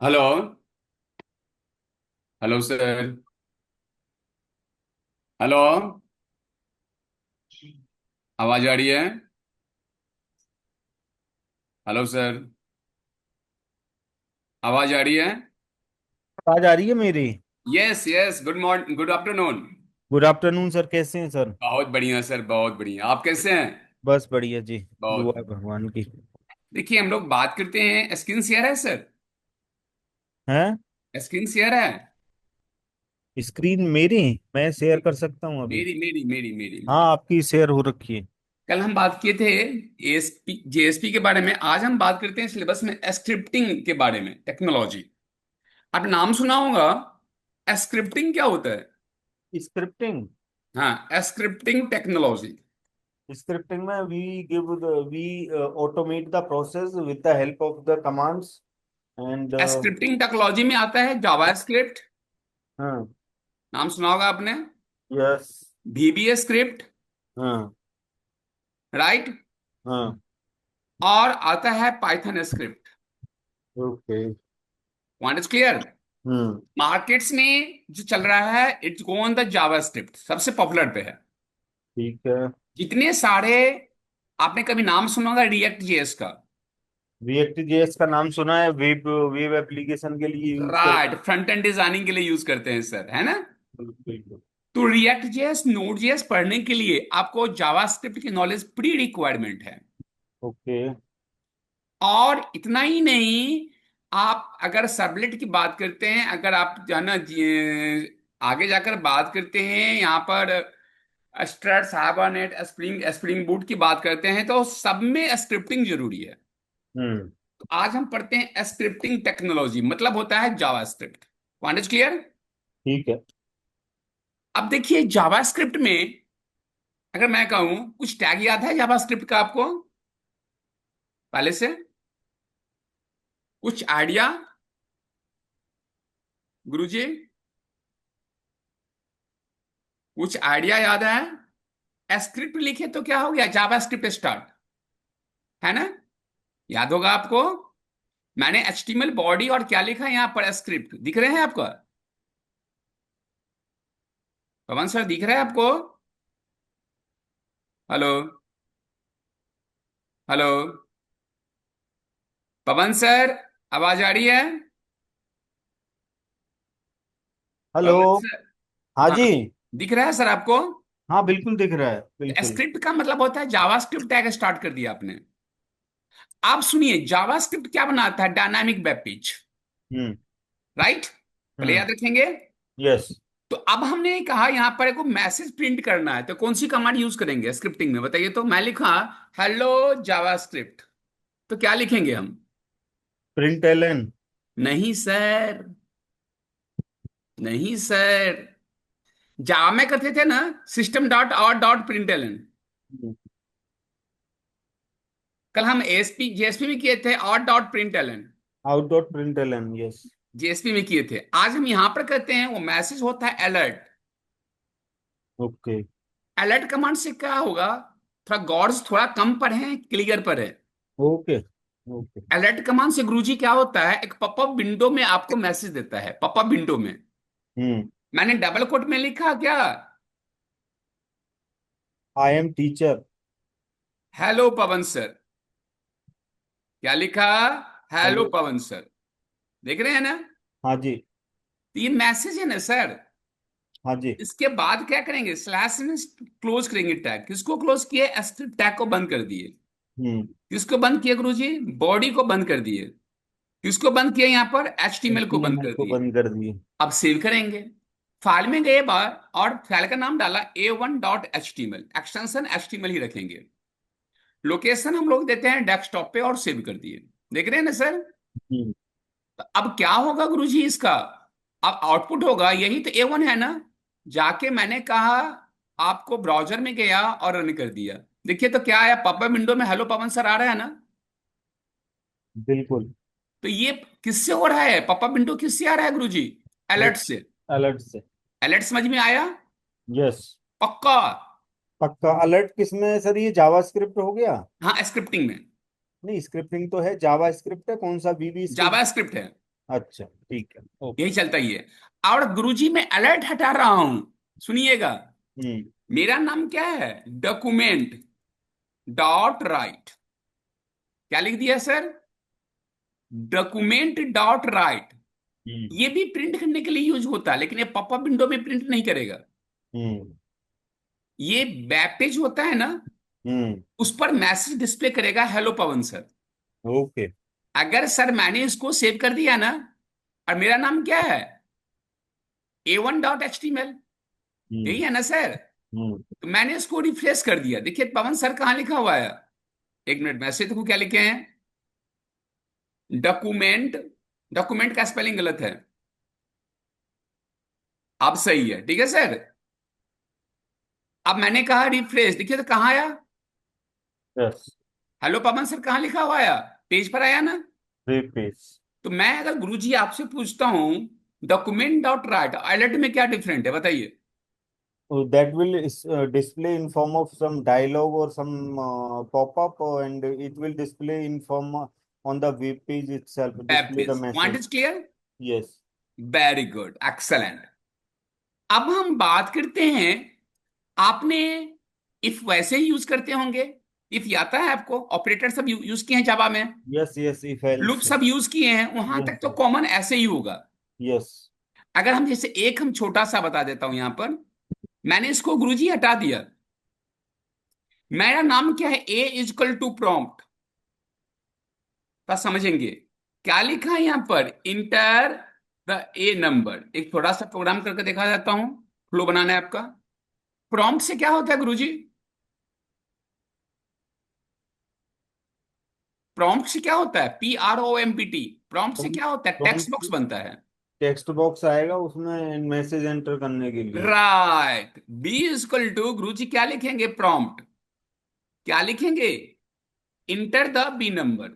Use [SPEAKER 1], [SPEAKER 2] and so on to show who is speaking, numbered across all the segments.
[SPEAKER 1] Hello. Hello sir. Hello. आवाज आ रही है? Hello sir. आवाज आ रही है?
[SPEAKER 2] आवाज आ रही है मेरी।
[SPEAKER 1] Yes yes, good morning, good afternoon.
[SPEAKER 2] Good afternoon sir, कैसे हैं सर?
[SPEAKER 1] बहुत बढ़िया सर, बहुत बढ़िया। आप कैसे हैं?
[SPEAKER 2] बस बढ़िया जी। दुआ
[SPEAKER 1] बहुत।
[SPEAKER 2] है भगवान की।
[SPEAKER 1] देखिए, हम लोग बात करते हैं, स्क्रीन शेयर है सर?
[SPEAKER 2] हैं?
[SPEAKER 1] स्क्रीन शेयर है?
[SPEAKER 2] स्क्रीन मेरी? मैं शेयर कर सकता हूँ अभी।
[SPEAKER 1] मेरी मेरी मेरी मेरी
[SPEAKER 2] हाँ,
[SPEAKER 1] मेरी।
[SPEAKER 2] आपकी शेयर हो रखी है।
[SPEAKER 1] कल हम बात किए थे एएसपी जेएसपी के बारे में। आज हम बात करते हैं सिलेबस में स्क्रिप्टिंग के बारे में, टेक्नोलॉजी। आपने नाम सुना होगा। स्क्रिप्टिंग क्या होता है?
[SPEAKER 2] स्क्रिप्टिंग।
[SPEAKER 1] हाँ, स्क्रिप्टिंग टेक्नोलॉजी।
[SPEAKER 2] स्क्रिप्टिंग में we automate the process with the help of the commands and
[SPEAKER 1] scripting technology में आता है जावास्क्रिप्ट।
[SPEAKER 2] हाँ।
[SPEAKER 1] नाम सुना होगा आपने।
[SPEAKER 2] यस।
[SPEAKER 1] VBA script.
[SPEAKER 2] हाँ।
[SPEAKER 1] राइट।
[SPEAKER 2] हाँ।
[SPEAKER 1] और आता है Python script.
[SPEAKER 2] Okay.
[SPEAKER 1] Point is clear.
[SPEAKER 2] Hmm.
[SPEAKER 1] Markets में जो चल रहा है, it's go on the JavaScript, सबसे पॉपुलर पे है।
[SPEAKER 2] ठीक है।
[SPEAKER 1] जितने सारे, आपने कभी नाम सुना होगा रिएक्ट जेएस का।
[SPEAKER 2] रिएक्ट जेएस का नाम सुना है, वेब वेब एप्लीकेशन के लिए यूज करते
[SPEAKER 1] राइट, फ्रंट एंड डिजाइनिंग के लिए यूज करते हैं सर, है ना।
[SPEAKER 2] हैं। बिल्कुल।
[SPEAKER 1] तो रिएक्ट जेएस, नोड जेएस पढ़ने के लिए आपको जावास्क्रिप्ट की नॉलेज प्री रिक्वायरमेंट है।
[SPEAKER 2] ओके।
[SPEAKER 1] और इतना ही नहीं, आप अगर सर्वलेट की बात करते हैं, अगर आप जाना आगे जाकर बात करते हैं यहाँ पर straight, hibernate, spring spring boot की बात करते हैं, तो सब में स्क्रिप्टिंग जरूरी है।
[SPEAKER 2] हम्म।
[SPEAKER 1] तो आज हम पढ़ते हैं स्क्रिप्टिंग टेक्नोलॉजी, मतलब होता है जावास्क्रिप्ट। Point is clear.
[SPEAKER 2] ठीक है।
[SPEAKER 1] अब देखिए जावास्क्रिप्ट में, अगर मैं कहूं कुछ टैग याद है जावास्क्रिप्ट का आपको पहले से? कुछ आइडिया गुरुजी? कुछ आइडिया याद है? स्क्रिप्ट लिखे तो क्या हो गया, जावास्क्रिप्ट स्टार्ट, है ना। याद होगा आपको। मैंने HTML बॉडी और क्या लिखा है यहाँ पर, स्क्रिप्ट दिख रहे हैं आपको? पवन सर दिख रहा है आपको? हेलो। हेलो। पवन सर, आवाज आ रही है?
[SPEAKER 2] हेलो।
[SPEAKER 1] पवन सर।
[SPEAKER 2] हाँ
[SPEAKER 1] हाँ,
[SPEAKER 2] जी।
[SPEAKER 1] दिख रहा है सर आपको?
[SPEAKER 2] हाँ, बिल्कुल दिख रहा है, बिल्कुल।
[SPEAKER 1] स्क्रिप्ट का मतलब होता है जावास्क्रिप्ट टैग स्टार्ट कर दिया आपने। आप सुनिए, जावास्क्रिप्ट क्या बनाता है, डायनामिक वेब पेज।
[SPEAKER 2] हम्म।
[SPEAKER 1] राइट। पहले
[SPEAKER 2] हम्म।
[SPEAKER 1] याद रखेंगे।
[SPEAKER 2] यस।
[SPEAKER 1] तो अब हमने कहा यहां पर एक मैसेज प्रिंट करना है, तो कौन सी कमांड यूज करेंगे स्क्रिप्टिंग में, बताइए। तो मैं लिखा हेलो जावास्क्रिप्ट, तो क्या लिखेंगे हम?
[SPEAKER 2] Println.
[SPEAKER 1] नहीं सर। नहीं सर। जावा में करते थे ना, system dot out dot println. कल हम एएसपी जेएसपी में किए थे, out dot println.
[SPEAKER 2] Out dot println, yes.
[SPEAKER 1] JSP में किए थे। आज हम यहां पर करते हैं, वो मैसेज होता है अलर्ट।
[SPEAKER 2] ओके।
[SPEAKER 1] अलर्ट कमांड से क्या होगा, थोड़ा गॉड्स थोड़ा कम पर है, क्लियर पर है।
[SPEAKER 2] ओके। ओके।
[SPEAKER 1] अलर्ट कमांड से गुरुजी क्या होता है, एक पॉपअप विंडो में आपको मैसेज देता है, पॉपअप विंडो में।
[SPEAKER 2] हम्म।
[SPEAKER 1] मैंने डबल कोट में लिखा क्या,
[SPEAKER 2] I am teacher.
[SPEAKER 1] Hello Pavan sir. क्या लिखा? Hello
[SPEAKER 2] hello.
[SPEAKER 1] पवन सर। देख रहे हैं ना।
[SPEAKER 2] हाँ जी।
[SPEAKER 1] तो ये मैसेज है ना सर।
[SPEAKER 2] हाँ जी।
[SPEAKER 1] इसके बाद क्या करेंगे, स्लैश में क्लोज करेंगे टैग। किसको क्लोज किए, स्क्रिप्ट टैग को बंद कर दिए।
[SPEAKER 2] हम्म।
[SPEAKER 1] किसको बंद किया गुरुजी, बॉडी को बंद कर दिए। किसको बंद किया, यहाँ पर HTML को बंद
[SPEAKER 2] HTML
[SPEAKER 1] कर
[SPEAKER 2] को
[SPEAKER 1] दिए।
[SPEAKER 2] बंद कर दिए।
[SPEAKER 1] अब सेव करेंगे। फाइल में गए बार, और फाइल का नाम डाला A1.html, एक्सटेंशन HTML ही रखेंगे। लोकेशन हम लोग देते हैं डेस्कटॉप पे, और सेव कर दिए। देख रहे हैं ना सर।
[SPEAKER 2] हम्म।
[SPEAKER 1] तो अब क्या होगा गुरुजी इसका, अब आउटपुट होगा, यही तो A1 है ना। जाके मैंने कहा, आपको ब्राउजर में गया और रन कर दिया। देखिए तो क्या आया, पॉपअप विंडो में हेलो पवन सर आ रहा है ना।
[SPEAKER 2] बिल्कुल।
[SPEAKER 1] तो ये किससे हो रहा है, पॉपअप विंडो किससे आ रहा है गुरुजी? अलर्ट से।
[SPEAKER 2] अलर्ट से।
[SPEAKER 1] अलर्ट समझ में आया?
[SPEAKER 2] यस।
[SPEAKER 1] पक्का?
[SPEAKER 2] पक्का। अलर्ट किसमें है सर? ये जावा स्क्रिप्ट हो गया?
[SPEAKER 1] हाँ, स्क्रिप्टिंग में।
[SPEAKER 2] नहीं, स्क्रिप्टिंग तो है, जावा स्क्रिप्ट है, कौन सा? वीबी स्क्रिप्ट?
[SPEAKER 1] जावा स्क्रिप्ट है।
[SPEAKER 2] अच्छा ठीक है,
[SPEAKER 1] यही
[SPEAKER 2] ओके।
[SPEAKER 1] चलता ही है। और गुरुजी मैं अलर्ट हटा रहा हूं, सुनिएगा।
[SPEAKER 2] हम्म।
[SPEAKER 1] मेरा नाम क्या है? Document dot write. क्या लिख दिया सर? Document dot write.
[SPEAKER 2] हम्म।
[SPEAKER 1] ये भी प्रिंट करने के लिए यूज होता है, लेकिन ये पॉपअप विंडो में प्रिंट नहीं करेगा।
[SPEAKER 2] हम्म।
[SPEAKER 1] ये वेब पेज होता है ना,
[SPEAKER 2] हम्म।
[SPEAKER 1] उस पर मैसेज डिस्प्ले करेगा, हेलो पवन सर।
[SPEAKER 2] ओके।
[SPEAKER 1] अगर सर मैंने इसको सेव कर दिया ना, और मेरा नाम क्या है? A1.html, यही
[SPEAKER 2] हम्म।
[SPEAKER 1] है ना सर?
[SPEAKER 2] हम्म।
[SPEAKER 1] तो मैंने इसको रिफ्रेश कर दिया, देखिए पवन सर कहाँ लिखा हुआ है। एक मिनट, मैसेज देखो क्या लिखे हैं। डॉक्यूमेंट, डॉक्यूमेंट का स्पेलिंग गलत है। अब सही है, ठीक है सर। अब मैंने कहा रिफ्रेश, देखिए तो कहाँ आया?
[SPEAKER 2] यस।
[SPEAKER 1] हेलो पवन सर कहाँ लिखा हुआ आया? पेज पर आया ना?
[SPEAKER 2] Web page.
[SPEAKER 1] तो मैं अगर गुरुजी आपसे पूछता हूं डॉक्यूमेंट डॉट राइट अलर्ट में क्या डिफरेंट है, बताइए।
[SPEAKER 2] So that will display in form of some dialogue or some pop-up, and it will display in form on the web page itself,
[SPEAKER 1] web
[SPEAKER 2] display the
[SPEAKER 1] page, point
[SPEAKER 2] message.
[SPEAKER 1] Is clear.
[SPEAKER 2] Yes.
[SPEAKER 1] Very good, excellent. अब हम बात करते हैं, आपने if वैसे ही use करते होंगे। If आता है आपको, ऑपरेटर सब यूज किए हैं जावा में,
[SPEAKER 2] Yes, yes, if
[SPEAKER 1] loop
[SPEAKER 2] else.
[SPEAKER 1] सब यूज किए हैं, वहां
[SPEAKER 2] Yes,
[SPEAKER 1] तक तो कॉमन ऐसे ही होगा।
[SPEAKER 2] yes.
[SPEAKER 1] अगर हम जैसे एक हम छोटा सा बता देता हूं यहां पर, मैंने इसको गुरुजी हटा दिया। मेरा नाम क्या है? ए इजकल टू प्रॉम्प्ट, तो समझेंगे क्या लिखा है यहां पर। Enter the A number. एक थोड़ा सा प्रोग्राम करके दिखा देता हूं, फ्लो बनाना है आपका। प्रॉम्प्ट से क्या होता है गुरुजी? प्रॉम्प्ट से क्या होता है? PROMPT। प्रॉम्प्ट से क्या होता है? टेक्स्ट
[SPEAKER 2] Prompt
[SPEAKER 1] बॉक्स बनता है।
[SPEAKER 2] टेक्स्ट बॉक्स आएगा उसमें मैसेज एंटर करने के लिए।
[SPEAKER 1] राइट। बी इजकल टू, गुरुजी क्या लिखेंगे? प्रॉम्प्ट क्या लिखेंगे? Enter the b number.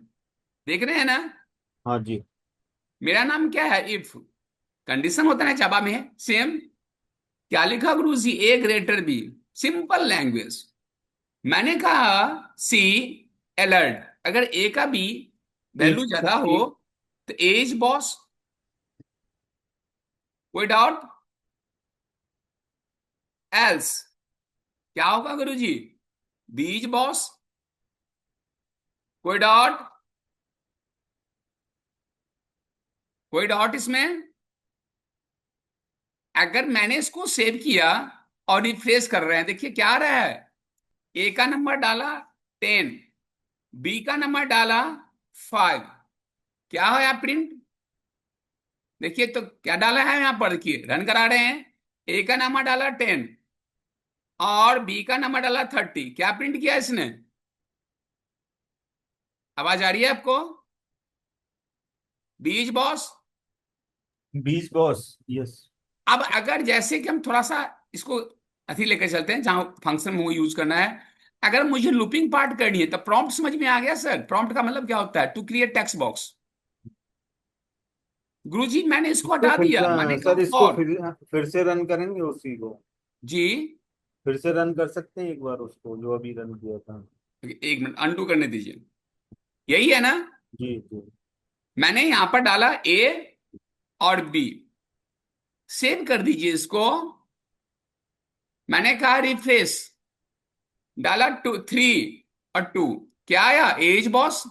[SPEAKER 1] देख रहे हैं ना?
[SPEAKER 2] हाँ जी।
[SPEAKER 1] मेरा नाम क्या है? इफ कंडीशन होता है ना जावा में, सेम। क्या लिखा गुरुजी? ए ग्रेटर बी। Simple language. मैंने कहा सी अलर्ट, अगर ए का बी वैल्यू
[SPEAKER 2] इफ
[SPEAKER 1] ज्यादा हो तो एज बॉस, कोई डाउट? एल्स क्या होगा गुरुजी? बीज बॉस, कोई डाउट? कोई डाउट इसमें? अगर मैंने इसको सेव किया और रिफ्रेश कर रहे हैं, देखिए क्या आ रहा है। ए का नंबर डाला 10, बी का नंबर डाला 5, क्या है यहाँ प्रिंट? देखिए तो क्या डाला है यहाँ पर, देखिए रन करा रहे हैं। ए का नंबर डाला 10 और बी का नंबर डाला 30, क्या प्रिंट किया इसने? आवाज आ रही है आपको? बीज बॉस।
[SPEAKER 2] बीच बॉस। यस।
[SPEAKER 1] अब अगर जैसे कि हम थोड़ा सा इसको अथी लेकर चलते हैं जहां फंक्शन में वो यूज करना है। अगर मुझे लूपिंग पार्ट करनी है तो प्रॉम्प्ट समझ में आ गया सर? प्रॉम्प्ट का मतलब क्या होता है? To create text box. गुरुजी मैंने इसको
[SPEAKER 2] इसको
[SPEAKER 1] हटा
[SPEAKER 2] फिर
[SPEAKER 1] दिया, मैंने
[SPEAKER 2] से
[SPEAKER 1] कहा
[SPEAKER 2] सर, इसको
[SPEAKER 1] फॉर।
[SPEAKER 2] फिर से रन करेंगे उसी को।
[SPEAKER 1] जी,
[SPEAKER 2] फिर से रन कर सकते हैं एक बार उसको, जो अभी रन किया था।
[SPEAKER 1] एक मिनट अनडू करने दीजिए। यही है ना?
[SPEAKER 2] जी जी।
[SPEAKER 1] मैंने यहां पर डाला ए और बी, सेव कर दीजिए इसको। मैंने कहा रिफ्रेश, डाला 2 3 और 2, क्या आया? As boss.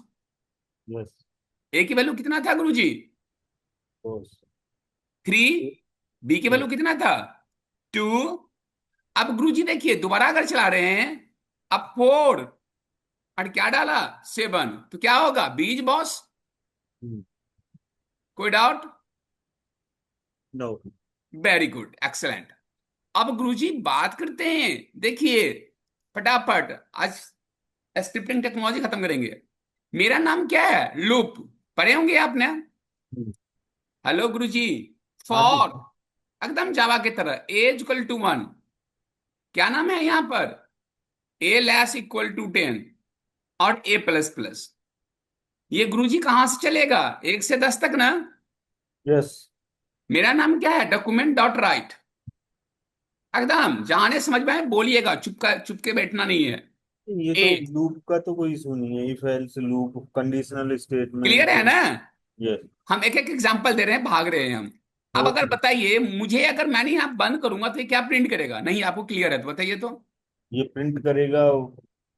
[SPEAKER 2] यस
[SPEAKER 1] ए की वैल्यू कितना था गुरुजी?
[SPEAKER 2] बॉस।
[SPEAKER 1] 3। बी की वैल्यू
[SPEAKER 2] यस।
[SPEAKER 1] कितना था? 2। अब गुरुजी देखिए दोबारा अगर चला रहे हैं, अब 4 और क्या डाला? 7, तो क्या होगा? बीज बॉस। कोई doubt?
[SPEAKER 2] No.
[SPEAKER 1] Very good, excellent. अब गुरुजी बात करते हैं, देखिए फटाफट आज स्क्रिप्टिंग टेक्नोलॉजी खत्म करेंगे। मेरा नाम क्या है? लूप, पढ़े होंगे आपने। हेलो गुरुजी।
[SPEAKER 2] हाँ जी।
[SPEAKER 1] फॉर, एकदम जावा की तरह, एज इक्वल टू 1, क्या नाम है यहां पर? ए लेस इक्वल टू 10 और ए प्लस प्लस। ये गुरुजी कहां से चलेगा? 1 से 10 तक ना?
[SPEAKER 2] यस।
[SPEAKER 1] मेरा नाम क्या है? Document dot right. एकदम जाने समझ में आए बोलिएगा, चुप के बैठना नहीं है।
[SPEAKER 2] ये तो
[SPEAKER 1] ए
[SPEAKER 2] लूप का तो कोई इशू नहीं है, if else loop, conditional
[SPEAKER 1] clear
[SPEAKER 2] statement.
[SPEAKER 1] है ना?
[SPEAKER 2] यस।
[SPEAKER 1] हम एक एक एग्जांपल दे रहे हैं, भाग रहे हैं हम। अब अगर
[SPEAKER 2] ओके।
[SPEAKER 1] बताइए मुझे, अगर मैंने यहाँ बंद करूंगा तो ये क्या प्रिंट करेगा? नहीं, आपको क्लियर है तो बताइए तो।
[SPEAKER 2] ये प्रिंट करेगा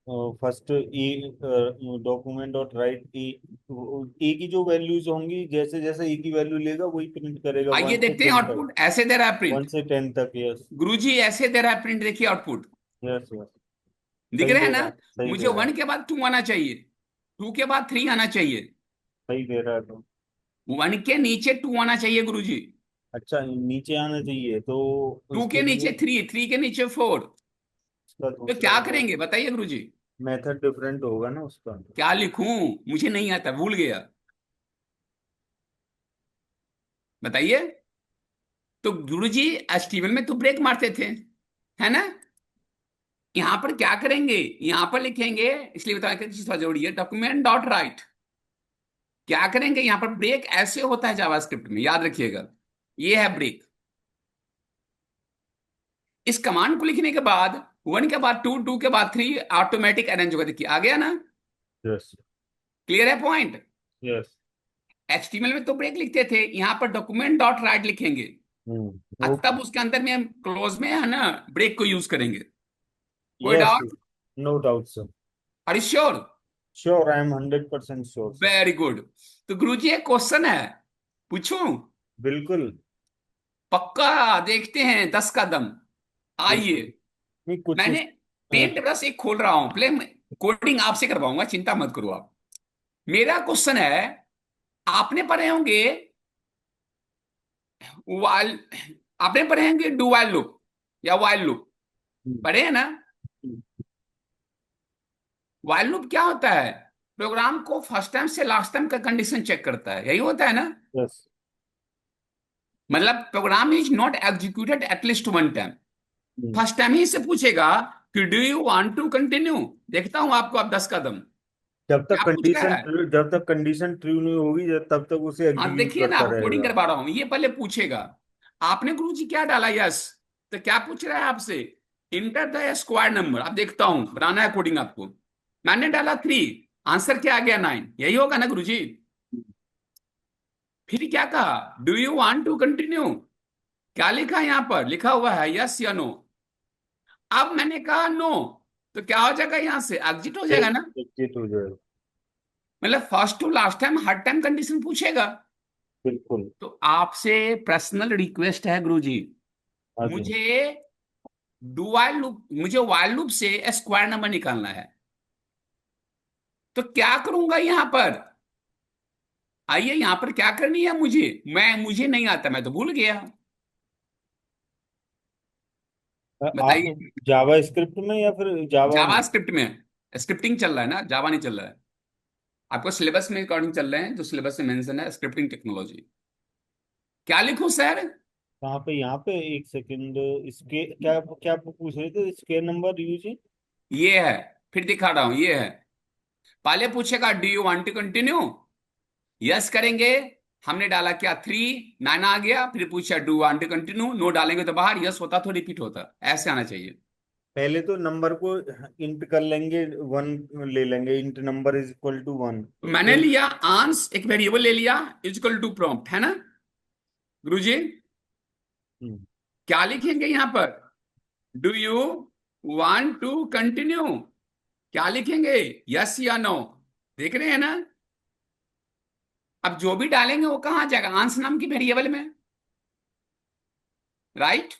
[SPEAKER 2] फर्स्ट ई डॉक्यूमेंट डॉट राइट ई। ई की जो वैल्यूज होंगी, जैसे जैसे ई की वैल्यू लेगा वही प्रिंट करेगा
[SPEAKER 1] आइए
[SPEAKER 2] वन से
[SPEAKER 1] देखते हैं
[SPEAKER 2] टेन तक।
[SPEAKER 1] आउटपुट, ऐसे दे रहा है
[SPEAKER 2] वन
[SPEAKER 1] प्रिंट।
[SPEAKER 2] से टेन तक, यस।
[SPEAKER 1] गुरुजी ऐसे दे रहा है प्रिंट, देखिए आउटपुट।
[SPEAKER 2] Yes yes.
[SPEAKER 1] दिख
[SPEAKER 2] सही
[SPEAKER 1] रहे हैं
[SPEAKER 2] दे
[SPEAKER 1] ना?
[SPEAKER 2] रहा है, सही
[SPEAKER 1] मुझे
[SPEAKER 2] दे रहा है।
[SPEAKER 1] 1 के बाद 2 आना चाहिए, 2 के बाद 3 आना चाहिए,
[SPEAKER 2] सही दे रहा है तो।
[SPEAKER 1] 1 के नीचे 2 आना चाहिए गुरुजी,
[SPEAKER 2] अच्छा, नीचे आना चाहिए तो
[SPEAKER 1] 2 के
[SPEAKER 2] इसके लिए
[SPEAKER 1] नीचे 3, 3 के नीचे 4।
[SPEAKER 2] इसका
[SPEAKER 1] तो
[SPEAKER 2] दूसरा
[SPEAKER 1] क्या करेंगे बताइए गुरुजी?
[SPEAKER 2] मेथड डिफरेंट होगा ना उसका।
[SPEAKER 1] क्या लिखूं? मुझे नहीं आता, भूल गया, बताइए। तो गुरुजी एचटीएमएल में तो ब्रेक मारते थे, है ना? यहां पर क्या करेंगे? यहां पर लिखेंगे, इसलिए बताया कि चीज थोड़ा जरूरी है, डॉक्यूमेंट डॉट राइट। क्या करेंगे यहां पर? ब्रेक ऐसे होता है जावास्क्रिप्ट में, याद रखिएगा, ये है ब्रेक। इस कमांड को लिखने के बाद 1 के बाद 2, 2 के बाद 3 ऑटोमेटिक अरेंज होगा। देखिए आ गया ना?
[SPEAKER 2] यस
[SPEAKER 1] क्लियर है पॉइंट?
[SPEAKER 2] यस।
[SPEAKER 1] एचटीएमएल में तो ब्रेक लिखते थे, यहां पर डॉक्यूमेंट डॉट राइट लिखेंगे,
[SPEAKER 2] ओके।
[SPEAKER 1] तब उसके अंदर में हम क्लोज में है ना ब्रेक को यूज करेंगे। कोई
[SPEAKER 2] yes.
[SPEAKER 1] Doubt?
[SPEAKER 2] No doubt sir.
[SPEAKER 1] Are you sure?
[SPEAKER 2] Sure, I am 100% sure sir.
[SPEAKER 1] Very good. तो गुरुजी एक क्वेश्चन है, पूछूं?
[SPEAKER 2] बिल्कुल।
[SPEAKER 1] पक्का? देखते हैं 10 का दम। आइए,
[SPEAKER 2] बिल्कुल। नहीं कुछ
[SPEAKER 1] मैंने
[SPEAKER 2] अ,
[SPEAKER 1] पेंट ब्रश एक खोल रहा हूं, प्ले कोडिंग आपसे करवाऊंगा, चिंता मत करो आप। मेरा क्वेश्चन है, आपने पढ़े होंगे वाइल, आपने पढ़े होंगे डू वाइल लूप या वाइल लूप, पढ़े हैं ना? वाइल लूप क्या होता है? प्रोग्राम को फर्स्ट टाइम से लास्ट टाइम का कंडीशन चेक करता है, यही होता है ना?
[SPEAKER 2] यस।
[SPEAKER 1] मतलब program is not executed at least 1 time. First time ही से पूछेगा कि do you want to continue. देखता हूं आपको अब 10 कदम क्या पूछ रहा है।
[SPEAKER 2] जब तक कंडीशन ट्रू नहीं होगी, तब तक उसे
[SPEAKER 1] हाँ
[SPEAKER 2] एग्जीक्यूट
[SPEAKER 1] देखिए ना,
[SPEAKER 2] करता
[SPEAKER 1] आपको कोडिंग
[SPEAKER 2] रहेगा।
[SPEAKER 1] करवा रहा हूं, ये पहले पूछेगा। आपने गुरुजी क्या डाला? यस। तो क्या पूछ रहा है आपसे? Enter the square number. अब देखता हूं, बनाना है कोडिंग आपको। मैंने डाला 3, आंसर क्या आ गया? 9। यही होगा ना गुरुजी? फिर क्या कहा? Do you want to continue. क्या लिखा यहां पर? लिखा हुआ है यस या नो। अब मैंने कहा नो, तो क्या हो जाएगा? यहां से एग्जिट हो जाएगा ना?
[SPEAKER 2] एग्जीक्यूट हो जाएगा।
[SPEAKER 1] मतलब फर्स्ट टू लास्ट टाइम हर टाइम कंडीशन पूछेगा।
[SPEAKER 2] बिल्कुल।
[SPEAKER 1] तो आपसे पर्सनल रिक्वेस्ट है गुरुजी,
[SPEAKER 2] आगे।
[SPEAKER 1] मुझे डू वाइल लूप, मुझे वाइल लूप से स्क्वायर नंबर निकालना है। तो क्या करूंगा यहां पर? आइए यहां पर क्या करनी है मुझे? मुझे नहीं आता, मैं तो भूल गया,
[SPEAKER 2] आप
[SPEAKER 1] बताइए।
[SPEAKER 2] जावा स्क्रिप्ट में या फिर जावा
[SPEAKER 1] जावा
[SPEAKER 2] में?
[SPEAKER 1] स्क्रिप्ट में स्क्रिप्टिंग चल रहा है ना, जावा नहीं चल रहा है। आपको सिलेबस में अकॉर्डिंग चल रहे हैं, जो सिलेबस में मेंशन है स्क्रिप्टिंग टेक्नोलॉजी। क्या लिखूं सर?
[SPEAKER 2] कहाँ पे? यहाँ पे एक सेकंड। इसके क्या क्या पूछ रहे थे? Square number use.
[SPEAKER 1] ये है, फिर दिखा रहा हूं, ये है। पहले पूछेगा do you want to continue, yes करेंगे। हमने डाला क्या? 3, 9 आ गया। फिर पूछा do want to continue, no डालेंगे तो बाहर, यस होता तो रिपीट होता, ऐसे आना चाहिए।
[SPEAKER 2] पहले तो नंबर को इंट कर लेंगे, वन ले लेंगे, int number is equal to one.
[SPEAKER 1] तो मैंने
[SPEAKER 2] फिर
[SPEAKER 1] लिया आंस, एक वेरिएबल ले लिया, इक्वल टू प्रॉम्प्ट, है ना गुरुजी? क्या लिखेंगे यहां पर? Do you want to continue, क्या लिखेंगे? यस या नो। देख रहे हैं ना? अब जो भी डालेंगे वो कहां जाएगा? आंस नाम की वेरिएबल में, राइट?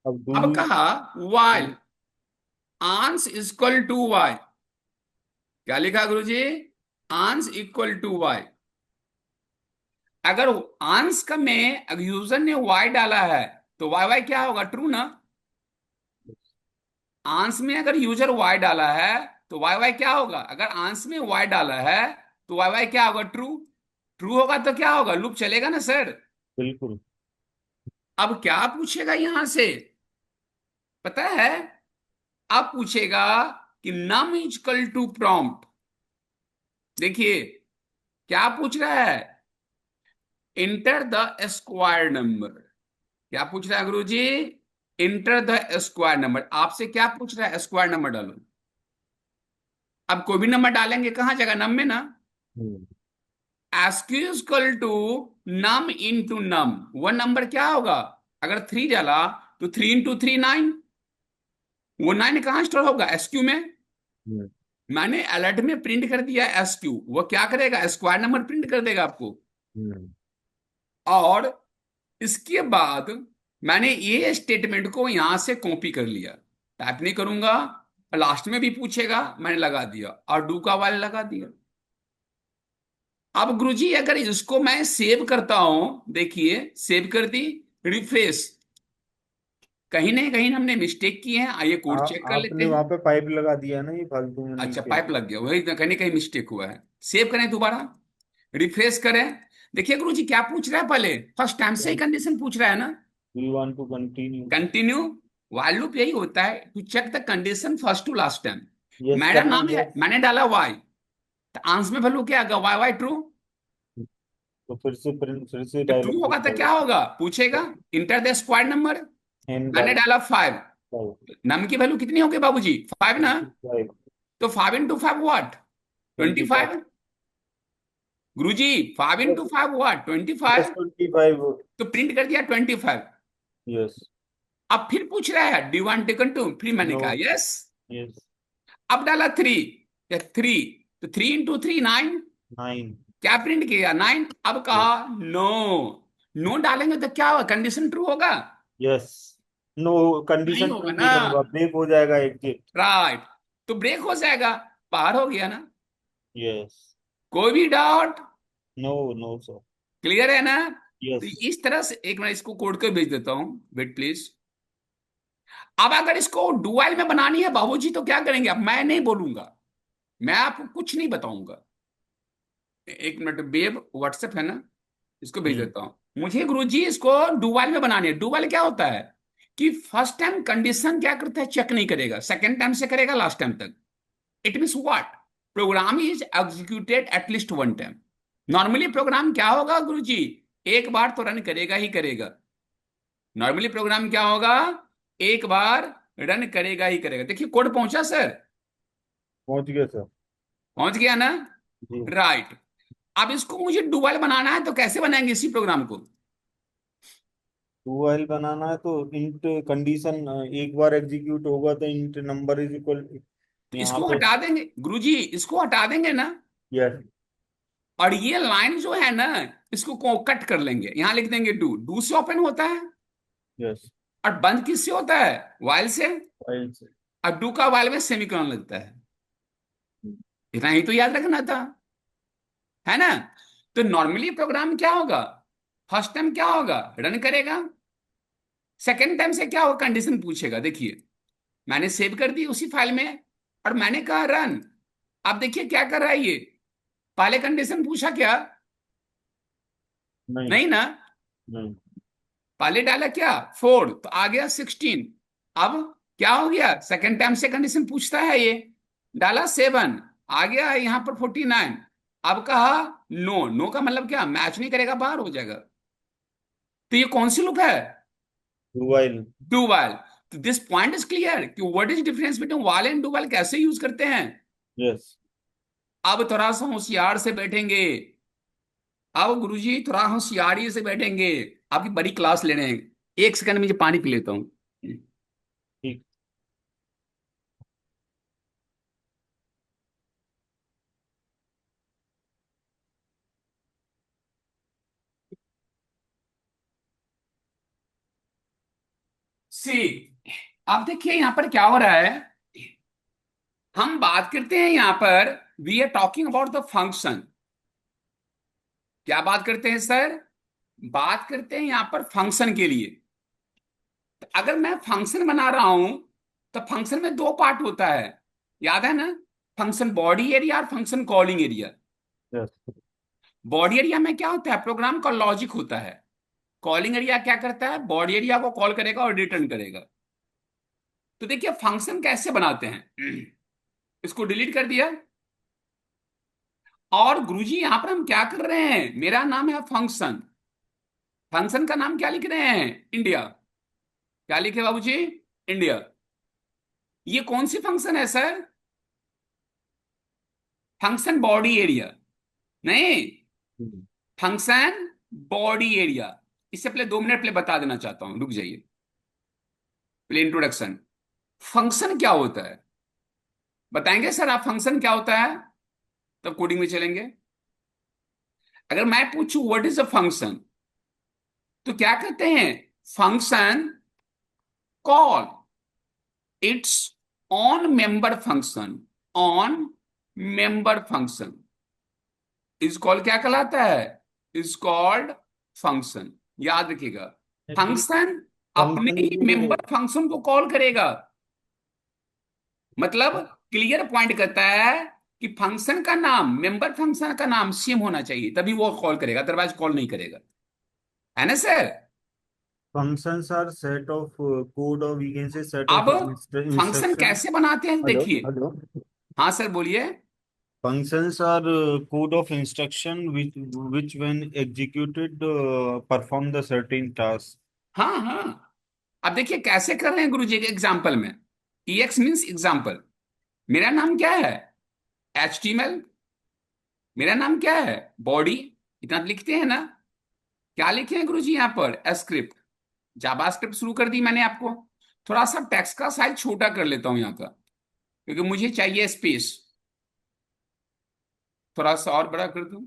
[SPEAKER 2] अब डू
[SPEAKER 1] अब कहा वाइल आंस इक्वल टू वाई, क्या लिखा गुरुजी? आंस इक्वल टू वाई। अगर आंस का में अगर यूजर ने वाई डाला है तो वाई वाई क्या होगा? ट्रू ना? आंस में अगर यूजर वाई डाला है तो वाई वाई क्या होगा? अगर आंस में वाई डाला है तो वाई वाई क्या होगा? ट्रू। ट्रू होगा तो क्या होगा? लूप चलेगा ना सर?
[SPEAKER 2] बिल्कुल।
[SPEAKER 1] अब क्या पूछेगा यहां से पता है? अब पूछेगा कि नम इक्वल टू प्रॉम्प्ट। देखिए क्या पूछ रहा है? Enter the square number. क्या पूछ रहा है गुरुजी? Enter the square number. आपसे क्या पूछ रहा है? स्क्वायर नंबर डालो। अब कोई भी नंबर डालेंगे कहां जाएगा? नम में ना? SQ equal to num into num. वो नंबर क्या होगा? अगर 3 डाला तो 3 इंटू 3 9। वो 9 कहाँ स्टोर होगा? एसक्यू में।
[SPEAKER 2] हम्म।
[SPEAKER 1] मैंने अलर्ट में प्रिंट कर दिया एसक्यू, वो क्या करेगा? स्क्वायर नंबर प्रिंट कर देगा आपको।
[SPEAKER 2] हम्म।
[SPEAKER 1] और इसके बाद मैंने ये स्टेटमेंट को यहां से कॉपी कर लिया, टाइप नहीं करूंगा। लास्ट में भी पूछेगा, मैंने लगा दिया और डू का वाले लगा दिया। अब गुरुजी अगर इसको मैं सेव करता हूं, देखिए सेव कर दी, रिफ्रेश, कहीं ना कहीं हमने मिस्टेक की है, आइए कोड चेक कर लेते
[SPEAKER 2] आपने
[SPEAKER 1] हैं।
[SPEAKER 2] वहां पे पाइप लगा दिया ना, ये फालतू में
[SPEAKER 1] अच्छा,
[SPEAKER 2] नीचे।
[SPEAKER 1] पाइप लग गया, वही कहीं ना कहीं मिस्टेक हुआ है। सेव करें दोबारा, रिफ्रेश करें। देखिए गुरुजी क्या पूछ रहा है, पहले फर्स्ट टाइम से ही कंडीशन पूछ रहा है ना।
[SPEAKER 2] We want to continue.
[SPEAKER 1] Continue. while loop यही होता है, to check the condition first to last time.
[SPEAKER 2] Yes
[SPEAKER 1] मेरा
[SPEAKER 2] करना
[SPEAKER 1] नाम है,
[SPEAKER 2] यस।
[SPEAKER 1] मैंने डाला वाई, तो आंसर में वैल्यू क्या आएगा? Y Y true.
[SPEAKER 2] तो फिर से
[SPEAKER 1] तो ट्रू
[SPEAKER 2] डायलॉग
[SPEAKER 1] होगा तो
[SPEAKER 2] दिखाएगा।
[SPEAKER 1] क्या होगा? पूछेगा enter the square number.
[SPEAKER 2] N
[SPEAKER 1] मैंने
[SPEAKER 2] डाल।
[SPEAKER 1] डाला 5। नम की वैल्यू कितनी होगी बाबूजी? 5 ना।
[SPEAKER 2] 25।
[SPEAKER 1] तो 5 into 5 what? Twenty
[SPEAKER 2] 25।
[SPEAKER 1] Five Guruji 5 into 5 what? Twenty
[SPEAKER 2] yes
[SPEAKER 1] five
[SPEAKER 2] 25।
[SPEAKER 1] तो प्रिंट कर दिया 25।
[SPEAKER 2] यस।
[SPEAKER 1] अब फिर पूछ रहा है डी वन टेकन टू, फिर मैंने
[SPEAKER 2] नो।
[SPEAKER 1] कहा यस।
[SPEAKER 2] यस।
[SPEAKER 1] अब डाला 3, या 3, तो 3 इंटू 3 9।
[SPEAKER 2] 9।
[SPEAKER 1] क्या प्रिंट किया? 9। अब
[SPEAKER 2] यस।
[SPEAKER 1] कहा नो। नो डालेंगे तो क्या होगा? कंडीशन ट्रू होगा?
[SPEAKER 2] यस। नो,
[SPEAKER 1] नहीं
[SPEAKER 2] कंडीशन ट्रू
[SPEAKER 1] होगा ना।
[SPEAKER 2] नहीं होगा, ब्रेक हो जाएगा एग्जिट।
[SPEAKER 1] राइट। तो ब्रेक हो जाएगा, पार हो गया ना।
[SPEAKER 2] यस।
[SPEAKER 1] कोई भी doubt?
[SPEAKER 2] No. No sir.
[SPEAKER 1] Clear है ना? तो
[SPEAKER 2] यस।
[SPEAKER 1] इस तरह से एक मैं इसको कोड कर भेज देता हूं, वेट प्लीज। अब अगर इसको डुअल में बनानी है बाबूजी तो क्या करेंगे? अब मैं नहीं बोलूंगा, मैं आपको कुछ नहीं बताऊंगा। एक मिनट, बेब व्हाट्सएप है ना, इसको भेज
[SPEAKER 2] हम्म।
[SPEAKER 1] देता हूं। मुझे गुरुजी इसको डुअल में बनानी है। डुअल क्या होता है कि फर्स्ट टाइम कंडीशन क्या करता है? चेक नहीं करेगा, सेकंड टाइम से करेगा लास्ट टाइम तक। It means what? Program is executed at least one time. Normally program क्या होगा गुरुजी? एक बार तो रन करेगा ही करेगा। नॉर्मली प्रोग्राम क्या होगा? एक बार रन करेगा ही करेगा। देखिए कोड पहुंचा सर?
[SPEAKER 2] पहुंच गया सर।
[SPEAKER 1] पहुंच गया ना?
[SPEAKER 2] जी।
[SPEAKER 1] राइट। अब इसको मुझे डुअल बनाना है, तो कैसे बनाएंगे इसी प्रोग्राम को?
[SPEAKER 2] टू वाइल बनाना है तो इंट कंडीशन एक बार एग्जीक्यूट होगा तो इंट नंबर इज इक्वल,
[SPEAKER 1] तो
[SPEAKER 2] यहाँ
[SPEAKER 1] इसको
[SPEAKER 2] पे।
[SPEAKER 1] हटा देंगे गुरुजी, इसको हटा देंगे ना।
[SPEAKER 2] यस।
[SPEAKER 1] और ये लाइन जो है ना, इसको कट कर लेंगे, यहां लिख देंगे डू। डू से ओपन होता है,
[SPEAKER 2] यस।
[SPEAKER 1] और बंद किससे होता है? वाइल से।
[SPEAKER 2] फाइल से।
[SPEAKER 1] अब डू का वाइल में सेमीकोलन लगता है। इतना ही तो याद रखना था, है ना? तो नॉर्मली प्रोग्राम क्या होगा? फर्स्ट टाइम क्या होगा? रन करेगा। सेकेंड टाइम से क्या होगा? कंडीशन पूछेगा। देखिए मैंने सेव कर दी उसी फाइल में, और मैंने कहा रन। अब देखिए क्या कर रहा है ये, पहले कंडीशन पूछा क्या?
[SPEAKER 2] नहीं।
[SPEAKER 1] नहीं ना।
[SPEAKER 2] नहीं।
[SPEAKER 1] पहले डाला क्या? 4, तो आ गया 16। अब क्या हो गया? सेकेंड टाइम से कंडीशन पूछता है ये, डाला 7, आ गया यहां पर 49। अब कहा नो। नो का मतलब क्या? मैच नहीं करेगा, बाहर हो जाएगा। तो ये कौन सी लूप है?
[SPEAKER 2] Do while.
[SPEAKER 1] Do while. तो दिस पॉइंट इज क्लियर कि what is difference between while and do while, कैसे यूज करते हैं।
[SPEAKER 2] यस।
[SPEAKER 1] अब थोड़ा सा होशियार से बैठेंगे। अब गुरुजी थोड़ा होशियारी से बैठेंगे, आपकी बड़ी क्लास ले रहे हैं। एक सेकंड में मुझे पानी पी लेता हूँ।
[SPEAKER 2] ठीक।
[SPEAKER 1] सी, अब देखिए यहां पर क्या हो रहा है। हम बात करते हैं यहां पर, we are talking about the function. क्या बात करते हैं सर? बात करते हैं यहां पर फंक्शन के लिए। तो अगर मैं फंक्शन बना रहा हूं, तो फंक्शन में दो पार्ट होता है, याद है ना? फंक्शन बॉडी एरिया और function calling area.
[SPEAKER 2] Yes.
[SPEAKER 1] Body area में क्या होता है? प्रोग्राम का लॉजिक होता है। कॉलिंग एरिया क्या करता है? बॉडी एरिया को कॉल करेगा और रिटर्न करेगा। तो देखिए फंक्शन कैसे बनाते हैं। इसको डिलीट कर दिया। और गुरुजी यहां पर हम क्या कर रहे हैं? मेरा नाम है फंक्शन। फंक्शन का नाम क्या लिख रहे हैं? इंडिया। क्या लिखे बाबूजी? इंडिया। ये कौन सी फंक्शन है सर? फंक्शन बॉडी एरिया नहीं।
[SPEAKER 2] हम्म।
[SPEAKER 1] Function body area. इससे पहले 2 मिनट पहले बता देना चाहता हूं, रुक जाइए, पहले इंट्रोडक्शन। फंक्शन क्या होता है बताएंगे सर आप, फंक्शन क्या होता है, तब कोडिंग में चलेंगे। अगर मैं पूछूं व्हाट इज अ फंक्शन, तो क्या कहते हैं, function call it's on member function, on member function is called, क्या कहलाता है, इज कॉल्ड फंक्शन। याद रखिएगा, फंक्शन अपने
[SPEAKER 2] function
[SPEAKER 1] he
[SPEAKER 2] will
[SPEAKER 1] member function को कॉल करेगा। मतलब क्लियर पॉइंट करता है कि फंक्शन का नाम, मेंबर फंक्शन का नाम सेम होना चाहिए, तभी वो कॉल करेगा, अदरवाइज कॉल नहीं करेगा, है ना sir.
[SPEAKER 2] functions are set of code, or we can say set of
[SPEAKER 1] अब फंक्शन
[SPEAKER 2] instruction.
[SPEAKER 1] कैसे बनाते हैं
[SPEAKER 2] Hello,
[SPEAKER 1] देखिए।
[SPEAKER 2] hello.
[SPEAKER 1] हाँ सर बोलिए।
[SPEAKER 2] Functions are code of instruction which when executed perform the certain task.
[SPEAKER 1] हाँ हाँ, अब देखिए कैसे कर रहे हैं गुरु जी के एग्जाम्पल में। EX means example. मेरा नाम क्या है, HTML। मेरा नाम क्या है, बॉडी। इतना तो लिखते हैं ना। क्या लिखे हैं गुरु जी यहाँ पर, स्क्रिप्ट, जावास्क्रिप्ट शुरू कर दी मैंने आपको। थोड़ा सा टेक्स्ट का साइज छोटा कर लेता हूं यहाँ का, क्योंकि मुझे चाहिए स्पेस। थोड़ा सा और बड़ा कर दूं,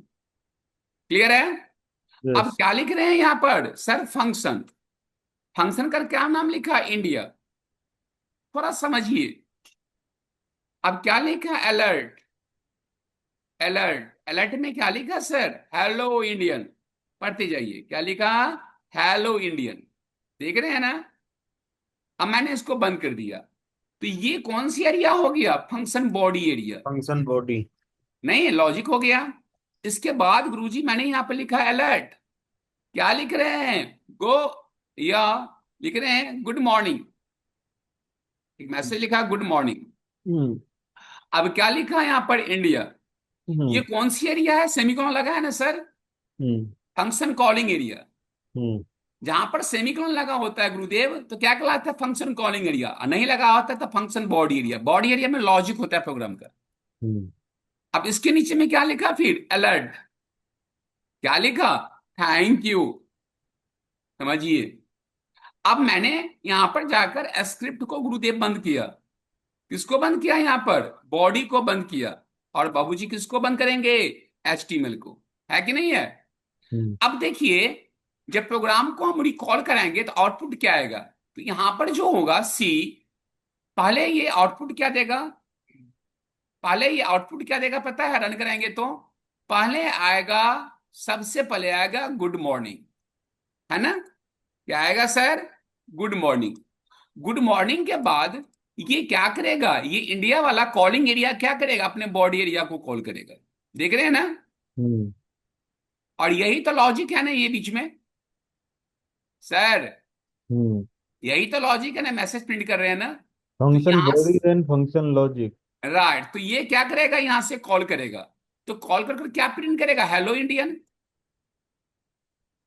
[SPEAKER 1] क्लियर है। अब
[SPEAKER 2] Yes.
[SPEAKER 1] क्या लिख रहे हैं यहाँ पर सर, फंक्शन। फंक्शन का क्या नाम लिखा, इंडिया। थोड़ा समझिए। अब क्या लिखा, अलर्ट। अलर्ट, अलर्ट में क्या लिखा सर, हेलो इंडियन। पढ़ते जाइए, क्या लिखा, हेलो इंडियन। देख रहे हैं ना। अब मैंने इसको बंद कर दिया, तो ये कौन सी एरिया हो गया, function body area.
[SPEAKER 2] Function body.
[SPEAKER 1] नहीं, लॉजिक हो गया। इसके बाद गुरुजी मैंने यहां पर लिखा अलर्ट। क्या लिख रहे हैं, गो, या लिख रहे हैं गुड मॉर्निंग। एक मैसेज लिखा गुड मॉर्निंग।
[SPEAKER 2] हम्म।
[SPEAKER 1] अब क्या लिखा है यहाँ पर, इंडिया। ये
[SPEAKER 2] हम्म।
[SPEAKER 1] कौन सी एरिया है, सेमीकोलन लगा है ना सर,
[SPEAKER 2] हम्म।
[SPEAKER 1] Function calling area.
[SPEAKER 2] हम्म।
[SPEAKER 1] जहां पर सेमीकोलन लगा होता है गुरुदेव, तो क्या कहलाता है, फंक्शन कॉलिंग एरिया। और नहीं लगा होता है तो function body area. Body area में लॉजिक होता है प्रोग्राम का।
[SPEAKER 2] हम्म।
[SPEAKER 1] अब इसके नीचे में क्या लिखा फिर, अलर्ट। क्या लिखा, थैंक यू। समझिए। अब मैंने यहां पर जाकर स्क्रिप्ट को गुरुदेव बंद किया। किसको बंद किया, यहां पर बॉडी को बंद किया। और बाबूजी किसको बंद करेंगे, HTML को। है कि नहीं है।
[SPEAKER 2] हम्म।
[SPEAKER 1] अब देखिए, जब प्रोग्राम को हम रिकॉल कराएंगे तो आउटपुट क्या आएगा, तो यहां पर जो होगा सी, पहले ये आउटपुट क्या देगा, पहले ये आउटपुट क्या देगा पता है, रन कराएंगे तो पहले आएगा, सबसे पहले आएगा गुड मॉर्निंग, है ना। क्या आएगा sir, good morning. Good morning के बाद ये क्या करेगा, ये इंडिया वाला कॉलिंग एरिया क्या करेगा, अपने बॉडी एरिया को कॉल करेगा। देख रहे हैं ना।
[SPEAKER 2] हम्म।
[SPEAKER 1] और यही तो लॉजिक है ना ये बीच में सर,
[SPEAKER 2] हम्म।
[SPEAKER 1] यही तो लॉजिक है ना, मैसेज प्रिंट कर रहे हैं ना। तो
[SPEAKER 2] Function
[SPEAKER 1] यहां,
[SPEAKER 2] body and function logic.
[SPEAKER 1] Right, तो ये क्या करेगा, यहां से कॉल करेगा। तो कॉल कर कर क्या प्रिंट करेगा, हेलो इंडियन।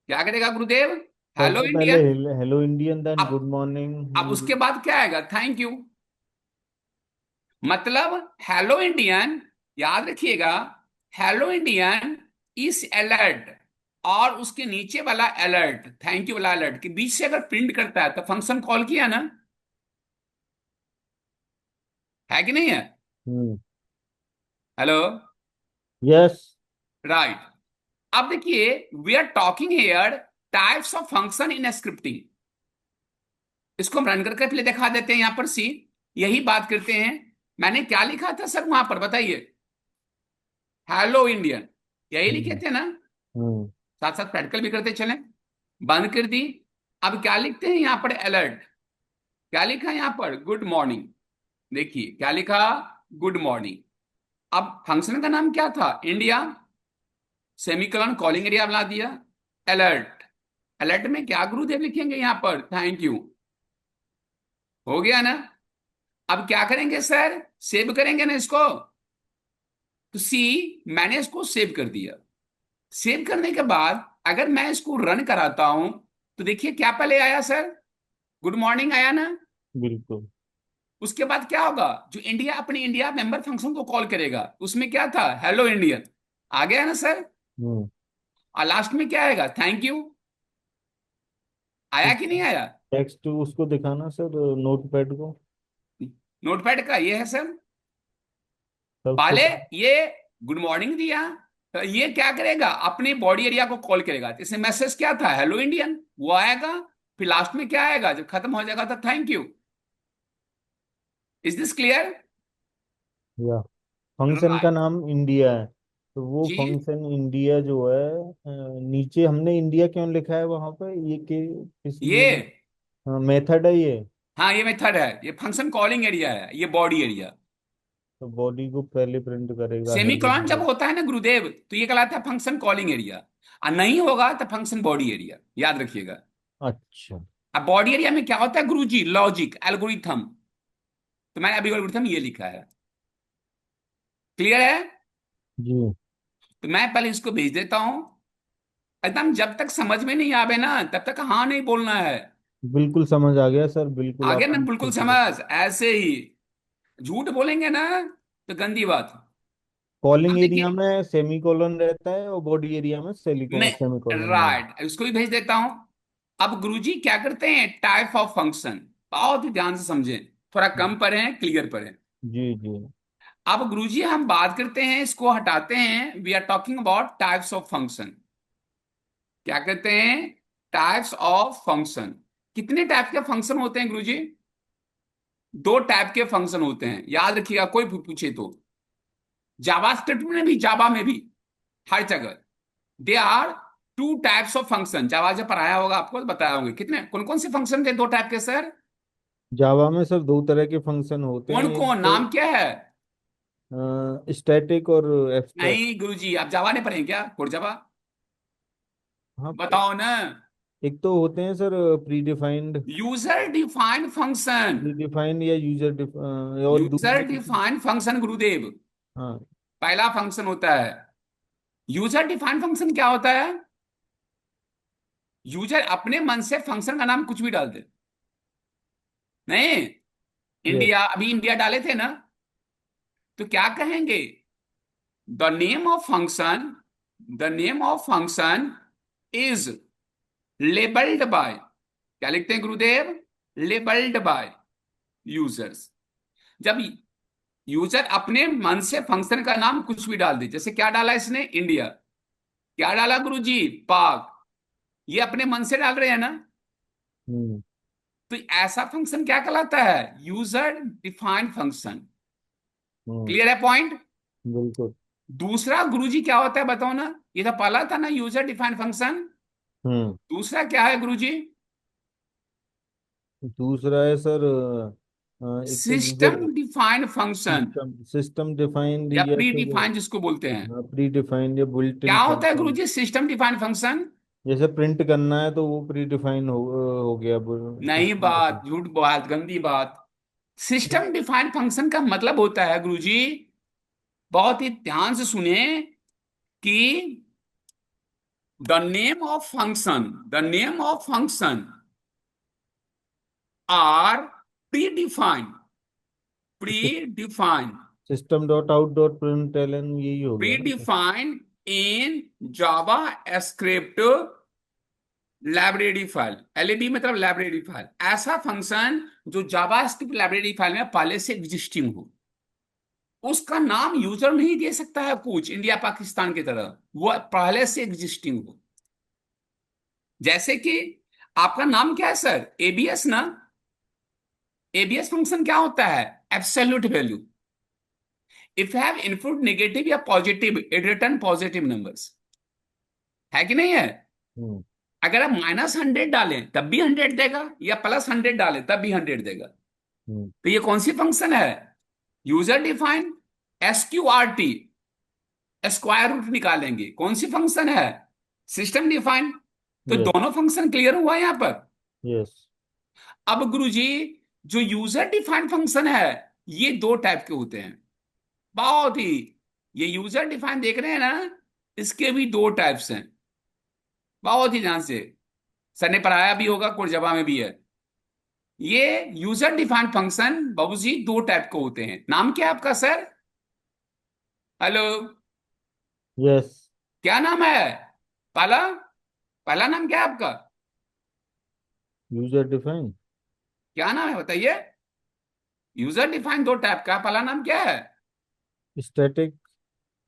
[SPEAKER 1] क्या करेगा गुरुदेव, हेलो
[SPEAKER 2] सबसे पहले
[SPEAKER 1] इंडियन।
[SPEAKER 2] हेलो इंडियन, देन
[SPEAKER 1] अब
[SPEAKER 2] गुड मॉर्निंग।
[SPEAKER 1] अब उसके बाद क्या आएगा, थैंक यू। मतलब हेलो इंडियन, याद रखिएगा, हेलो इंडियन इस अलर्ट और उसके नीचे वाला अलर्ट, थैंक यू वाला अलर्ट के बीच से अगर प्रिंट करता है तो फंक्शन कॉल किया ना, है कि नहीं है।
[SPEAKER 2] हम्म।
[SPEAKER 1] Hello,
[SPEAKER 2] yes.
[SPEAKER 1] राइट। अब देखिए, we are talking here types of function in scripting. इसको हम रन करके पहले दिखा देते हैं यहां पर सी, यही बात करते हैं। मैंने क्या लिखा था सर वहां पर बताइए, हेलो इंडियन, यही लिखे
[SPEAKER 2] हम्म।
[SPEAKER 1] थे ना।
[SPEAKER 2] हम्म।
[SPEAKER 1] साथ साथ प्रैक्टिकल भी करते चलें। बंद कर दी। अब क्या लिखते हैं यहां पर, अलर्ट। क्या लिखा है यहां पर, गुड मॉर्निंग। देखिए क्या लिखा, गुड मॉर्निंग। अब फंक्शन का नाम क्या था, इंडिया। सेमीकोलन कॉलिंग एरिया बना दिया। अलर्ट, अलर्ट में क्या गुरुदेव लिखेंगे यहां पर, थैंक यू। हो गया ना। अब क्या करेंगे सर, सेव करेंगे ना इसको। तो सी, मैंने इसको सेव कर दिया। सेव करने के बाद अगर मैं इसको रन कराता हूं, तो देखिए क्या पहले आया सर, गुड मॉर्निंग आया ना।
[SPEAKER 2] बिल्कुल।
[SPEAKER 1] उसके बाद क्या होगा, जो इंडिया अपने इंडिया मेंबर फंक्शन को कॉल करेगा, उसमें क्या था, हेलो इंडियन। आ गया ना सर।
[SPEAKER 2] हम्म।
[SPEAKER 1] और लास्ट में क्या आएगा? Thank you. आया कि नहीं आया?
[SPEAKER 2] टेक्स्ट उसको दिखाना सर, नोटपैड को।
[SPEAKER 1] नोटपैड का ये है सर।
[SPEAKER 2] सबसे
[SPEAKER 1] पहले ये गुड मॉर्निंग दिया, तो ये क्या करेगा? अपने बॉडी एरिया को कॉल करेगा। तो इसमें मैसेज क्या था? हेलो इंडियन, वो आएगा। फिर लास्ट में क्या आएगा जब खत्म हो जाएगा? तो thank you. Is this clear?
[SPEAKER 2] या फंक्शन का
[SPEAKER 1] राइट।
[SPEAKER 2] नाम इंडिया है, तो वो
[SPEAKER 1] जी।
[SPEAKER 2] फंक्शन इंडिया जो है, नीचे हमने इंडिया क्यों लिखा है वहां पे, ये किस लिए?
[SPEAKER 1] ये,
[SPEAKER 2] मेथड है ये।
[SPEAKER 1] हाँ ये मेथड है, ये फंक्शन कॉलिंग एरिया है, ये बॉडी एरिया।
[SPEAKER 2] तो बॉडी को पहले प्रिंट करेगा हेलो
[SPEAKER 1] सेमीकोलन जब
[SPEAKER 2] इंडिया।
[SPEAKER 1] होता है ना गुरुदेव, तो ये कहलाता है फंक्शन कॉलिंग एरिया। और नहीं होगा तो फंक्शन बॉडी एरिया, याद रखिएगा।
[SPEAKER 2] अच्छा।
[SPEAKER 1] अब बॉडी एरिया में क्या होता है गुरुजी? Logic, algorithm. तो मैंने अभी एल्गोरिथम ये लिखा है। क्लियर है?
[SPEAKER 2] जी
[SPEAKER 1] तो मैं पहले इसको भेज देता हूं। एकदम जब तक समझ में नहीं आवे ना, तब तक हाँ नहीं बोलना है।
[SPEAKER 2] बिल्कुल समझ आ गया सर, बिल्कुल
[SPEAKER 1] आगे
[SPEAKER 2] आप
[SPEAKER 1] ना बिल्कुल
[SPEAKER 2] अच्छे से।
[SPEAKER 1] समझ, ऐसे ही। झूठ बोलेंगे ना तो गंदी बात।
[SPEAKER 2] कॉलिंग
[SPEAKER 1] अब
[SPEAKER 2] एरिया
[SPEAKER 1] देखिए।
[SPEAKER 2] में सेमीकोलन रहता है और बॉडी एरिया में
[SPEAKER 1] नहीं,
[SPEAKER 2] सेमीकोलन नहीं।
[SPEAKER 1] राइट, इसको भी भेज देता हूं। अब गुरुजी क्या करते हैं? Type of function. बहुत ही ध्यान से समझें। थोड़ा कम पढ़े, क्लियर पढ़े।
[SPEAKER 2] जी जी।
[SPEAKER 1] अब गुरुजी हम बात करते हैं, इसको हटाते हैं। We are talking about types of function. क्या कहते हैं? Types of function. कितने टाइप के फंक्शन होते हैं गुरुजी? दो टाइप के फंक्शन होते हैं, याद रखिएगा, कोई भी पूछे तो। जावास्क्रिप्ट में भी, जावा में भी, हर जगह। They are two types of function. Java जब पढ़ाया होगा आपको तो बताया होंगे। कितने, कौन कौन से फंक्शन थे दो टाइप के सर?
[SPEAKER 2] जावा में सर दो तरह के फंक्शन होते
[SPEAKER 1] कौन
[SPEAKER 2] हैं, एक
[SPEAKER 1] कौन,
[SPEAKER 2] तो
[SPEAKER 1] नाम क्या है?
[SPEAKER 2] स्टैटिक और एब्स्ट्रैक्ट।
[SPEAKER 1] नहीं गुरुजी, आप जावा नहीं पढ़े क्या? कोड जावा
[SPEAKER 2] हाँ,
[SPEAKER 1] बताओ ना।
[SPEAKER 2] एक तो होते हैं sir pre defined.
[SPEAKER 1] User defined function.
[SPEAKER 2] Pre defined या और
[SPEAKER 1] यूजर
[SPEAKER 2] दूसरे।
[SPEAKER 1] डिफाइंड फंक्शन गुरुदेव,
[SPEAKER 2] हाँ।
[SPEAKER 1] पहला फंक्शन होता है। यूजर डिफाइंड फंक्शन क्या होता है? यूजर अपने मन से फंक्शन का नाम कुछ भी डाल दे। नहीं,
[SPEAKER 2] यस।
[SPEAKER 1] इंडिया, अभी इंडिया डाले थे ना, तो क्या कहेंगे? The name of function, the name of function is labelled by, क्या लिखते हैं गुरुदेव? Labelled by users. जब यूजर अपने मन से फंक्शन का नाम कुछ भी डाल दे, जैसे क्या डाला इसने? इंडिया। क्या डाला गुरुजी? पाक। ये अपने मन से डाल रहे हैं ना,
[SPEAKER 2] हम्म।
[SPEAKER 1] तो ऐसा फंक्शन क्या कहलाता है? User defined function.
[SPEAKER 2] हम्म।
[SPEAKER 1] क्लियर है पॉइंट?
[SPEAKER 2] बिल्कुल।
[SPEAKER 1] दूसरा गुरुजी क्या होता है बताओ ना? ये तो पहला था ना, यूजर डिफाइंड फंक्शन।
[SPEAKER 2] हम्म।
[SPEAKER 1] दूसरा क्या है गुरुजी?
[SPEAKER 2] दूसरा है सर, एक तो user
[SPEAKER 1] system defined function,
[SPEAKER 2] system system defined
[SPEAKER 1] या
[SPEAKER 2] या
[SPEAKER 1] प्री
[SPEAKER 2] फिर
[SPEAKER 1] डिफाइंड जिसको बोलते हैं।
[SPEAKER 2] प्री डिफाइंड या बुल्ट
[SPEAKER 1] क्या
[SPEAKER 2] इन
[SPEAKER 1] होता है
[SPEAKER 2] फंक्शन।
[SPEAKER 1] गुरुजी सिस्टम डिफाइंड फंक्शन?
[SPEAKER 2] जैसे प्रिंट करना है तो वो प्री डिफाइन हो गया
[SPEAKER 1] नहीं,
[SPEAKER 2] सिस्टम
[SPEAKER 1] बात
[SPEAKER 2] डिफाइन।
[SPEAKER 1] झूठ, बात गंदी बात। सिस्टम डिफाइंड फंक्शन का मतलब होता है गुरुजी, बहुत ही ध्यान से सुने, कि the name of function, the name of function are pre defined, pre defined,
[SPEAKER 2] system dot out dot println यही हो गया
[SPEAKER 1] प्री
[SPEAKER 2] ना sir?
[SPEAKER 1] Defined in JavaScript library file. LAB मतलब लाइब्रेरी फाइल। ऐसा फंक्शन जो जावा script library file में पहले से एग्जिस्टिंग हो। उसका नाम यूजर नहीं दे सकता है कुछ, इंडिया पाकिस्तान की तरह। वो पहले से एग्जिस्टिंग हो। जैसे कि आपका नाम क्या है सर? एबीएस ना? एबीएस फंक्शन क्या होता है? Absolute value. If have input negative या positive, it return positive numbers. है कि नहीं है?
[SPEAKER 2] हम्म।
[SPEAKER 1] अगर आप -100 डालें तब भी 100 देगा, या +100 डालें तब भी 100 देगा।
[SPEAKER 2] हम्म।
[SPEAKER 1] तो ये कौन सी फंक्शन है? User defined. SQRT, square root निकालेंगे, कौन सी फंक्शन है? System defined. तो
[SPEAKER 2] यस।
[SPEAKER 1] दोनों फंक्शन क्लियर हुआ यहां पर।
[SPEAKER 2] यस।
[SPEAKER 1] अब गुरुजी, जो यूजर डिफाइंड फंक्शन है, ये दो टाइप के होते हैं। बहुत ही, ये यूजर डिफाइंड देख रहे हैं ना, इसके भी दो टाइप्स हैं। बहुत ही ध्यान से, सर ने पढ़ाया भी होगा, कोरजबा में भी है। ये यूजर डिफाइंड फंक्शन बाबूजी दो टाइप के होते हैं। नाम क्या है आपका सर? Hello,
[SPEAKER 2] yes.
[SPEAKER 1] क्या नाम है? पहला, पहला नाम क्या है आपका?
[SPEAKER 2] User define.
[SPEAKER 1] क्या नाम है बताइए? यूजर डिफाइन दो टाइप का, पहला नाम क्या है?
[SPEAKER 2] स्टैटिक।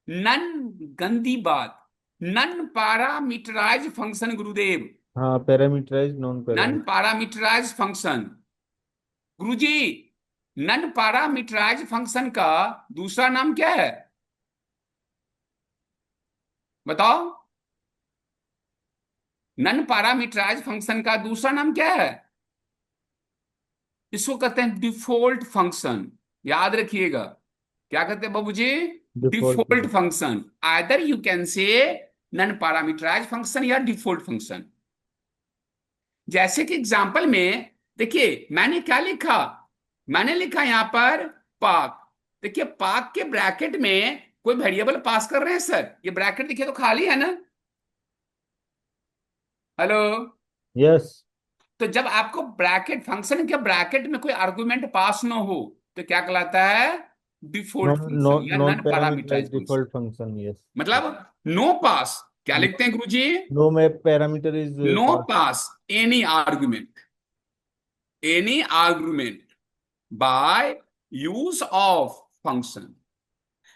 [SPEAKER 1] नन, गंदी बात। नन पैरामीटराइज फंक्शन गुरुदेव।
[SPEAKER 2] हाँ, parameterize non
[SPEAKER 1] non
[SPEAKER 2] parameter.
[SPEAKER 1] Parameterize function गुरुजी। नन पैरामीटराइज फंक्शन का दूसरा नाम क्या है? बताओ। नन पैरामीटराइज फंक्शन का दूसरा नाम क्या है? इसको कहते हैं डिफॉल्ट फंक्शन। याद रखिएगा। क्या कहते हैं बाबूजी?
[SPEAKER 2] Default.
[SPEAKER 1] Default function. Either you can say non parameterise function या डिफॉल्ट फंक्शन। जैसे कि एग्जांपल में देखिए मैंने क्या लिखा, मैंने लिखा यहां पर पाक। देखिए पाक के ब्रैकेट में कोई वेरिएबल पास कर रहे हैं सर? ये ब्रैकेट देखिए तो खाली है ना? हेलो।
[SPEAKER 2] यस।
[SPEAKER 1] तो जब आपको ब्रैकेट फंक्शन के ब्रैकेट में कोई आर्गुमेंट पास ना हो तो क्या कहलाता है? डिफॉल्ट
[SPEAKER 2] नॉन
[SPEAKER 1] फंक्शन
[SPEAKER 2] नॉन
[SPEAKER 1] या
[SPEAKER 2] non
[SPEAKER 1] non
[SPEAKER 2] parameterize
[SPEAKER 1] parameterize function.
[SPEAKER 2] Default function, yes.
[SPEAKER 1] मतलब नो पास। क्या लिखते हैं गुरुजी?
[SPEAKER 2] No map parameter is
[SPEAKER 1] no
[SPEAKER 2] pass.
[SPEAKER 1] Pass any argument, any argument by use of function.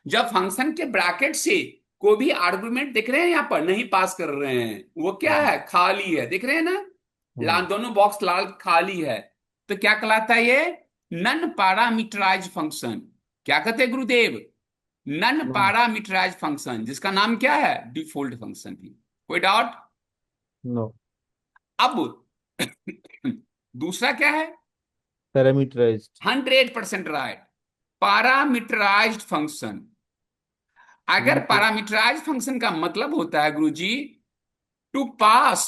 [SPEAKER 1] जब फंक्शन के ब्रैकेट से कोई भी आर्गुमेंट दिख रहे हैं यहां पर नहीं पास कर रहे हैं, वो क्या है? खाली है। दिख रहे हैं ना? लाल, दोनों बॉक्स लाल खाली है। तो क्या कहलाता है ये? Non parameterise function. क्या कहते हैं गुरुदेव? None
[SPEAKER 2] no.
[SPEAKER 1] पैरामीटराइज फंक्शन, जिसका नाम क्या है? डिफॉल्ट फंक्शन भी। कोई डाउट?
[SPEAKER 2] नो।
[SPEAKER 1] अब दूसरा क्या है?
[SPEAKER 2] पैरामीटराइज।
[SPEAKER 1] 100% राइट। Parameterized function. अगर
[SPEAKER 2] मतलब
[SPEAKER 1] पैरामीटराइज फंक्शन का मतलब होता है गुरुजी to pass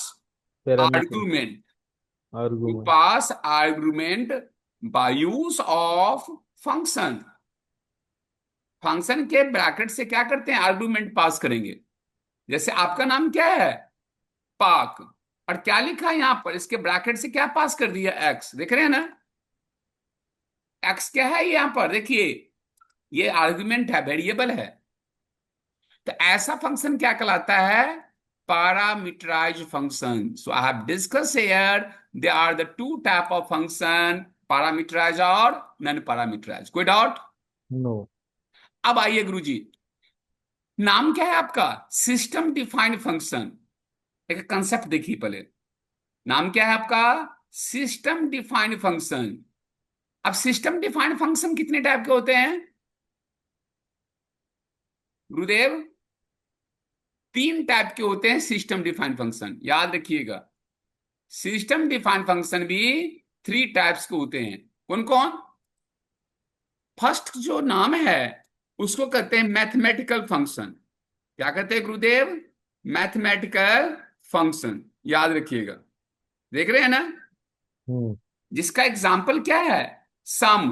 [SPEAKER 2] parameter
[SPEAKER 1] argument, to
[SPEAKER 2] argument.
[SPEAKER 1] Pass argument by use of function. Function के ब्रैकेट से क्या करते हैं? आर्गुमेंट पास करेंगे। जैसे आपका नाम क्या है? पाक। और क्या लिखा है यहां पर? इसके ब्रैकेट से क्या पास कर दिया? एक्स। देख रहे हैं ना? एक्स क्या है यहां पर? देखिए ये आर्गुमेंट है, वेरिएबल है। तो ऐसा फंक्शन क्या कहलाता है? Parameterised function. So I have discuss here they are the two type of function, parameterise और नॉन पैरामीटराइज। कोई डाउट?
[SPEAKER 2] नो।
[SPEAKER 1] अब आइए गुरुजी, नाम क्या है आपका? System defined function. एक कंसेप्ट देखिए पहले। नाम क्या है आपका? System defined function. अब सिस्टम डिफाइंड फंक्शन कितने टाइप के होते हैं गुरुदेव? तीन टाइप के होते हैं सिस्टम डिफाइंड फंक्शन, याद रखिएगा। सिस्टम डिफाइंड फंक्शन भी थ्री टाइप्स के होते हैं। कौन कौन? फर्स्ट जो नाम है उसको कहते हैं मैथमेटिकल फंक्शन। क्या कहते हैं गुरुदेव? Mathematical function. याद रखिएगा। देख रहे हैं ना?
[SPEAKER 2] हम्म।
[SPEAKER 1] जिसका एग्जाम्पल क्या है? सम।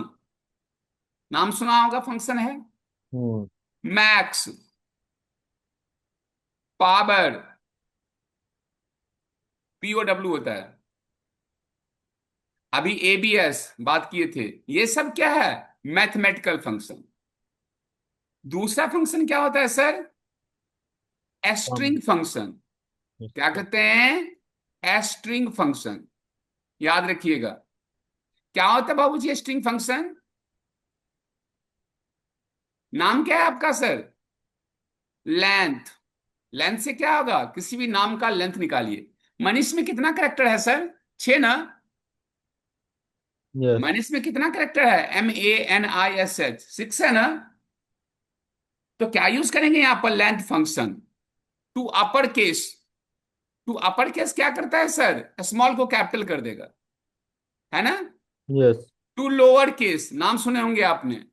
[SPEAKER 1] नाम सुना होगा, फंक्शन है।
[SPEAKER 2] हम्म।
[SPEAKER 1] मैक्स, पावर, पीओडब्ल्यू होता है। अभी एबीएस बात किए थे। ये सब क्या है? Mathematical function. दूसरा फंक्शन क्या होता है सर?
[SPEAKER 2] हम।
[SPEAKER 1] एस्ट्रिंग फंक्शन। क्या कहते हैं? एस्ट्रिंग फंक्शन। याद रखिएगा। क्या होता है बाबूजी एस्ट्रिंग फंक्शन? नाम क्या है आपका सर? लेंथ। लेंथ से क्या होगा? किसी भी नाम का लेंथ निकालिए। मनीष में कितना करेक्टर है सर? 6 ना?
[SPEAKER 2] यस।
[SPEAKER 1] मनीष में कितना करेक्टर है? MANISH, 6 है ना? तो क्या यूज करेंगे यहां पर? Length function. To upper case. To upper case क्या करता है सर? स्मॉल को कैपिटल कर देगा, है ना?
[SPEAKER 2] यस।
[SPEAKER 1] टू लोअर केस, नाम सुने होंगे आपने,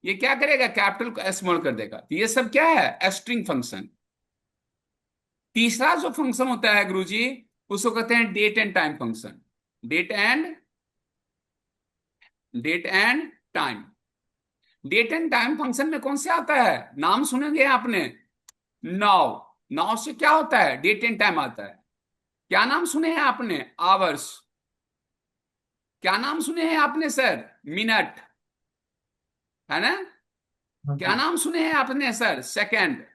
[SPEAKER 1] ये क्या करेगा? कैपिटल को स्मॉल कर देगा। तो ये सब क्या है? String function. तीसरा जो फंक्शन होता है गुरुजी उसको कहते हैं date and time function. Date and, date and time. Date and time function में कौन से आता है? नाम सुनेंगे आपने। नाउ। नाउ से क्या होता है? डेट एंड टाइम आता है। क्या नाम सुने हैं आपने? आवर्स। क्या नाम सुने हैं आपने सर? मिनट, है ना? क्या नाम सुने हैं आपने सर? सेकंड।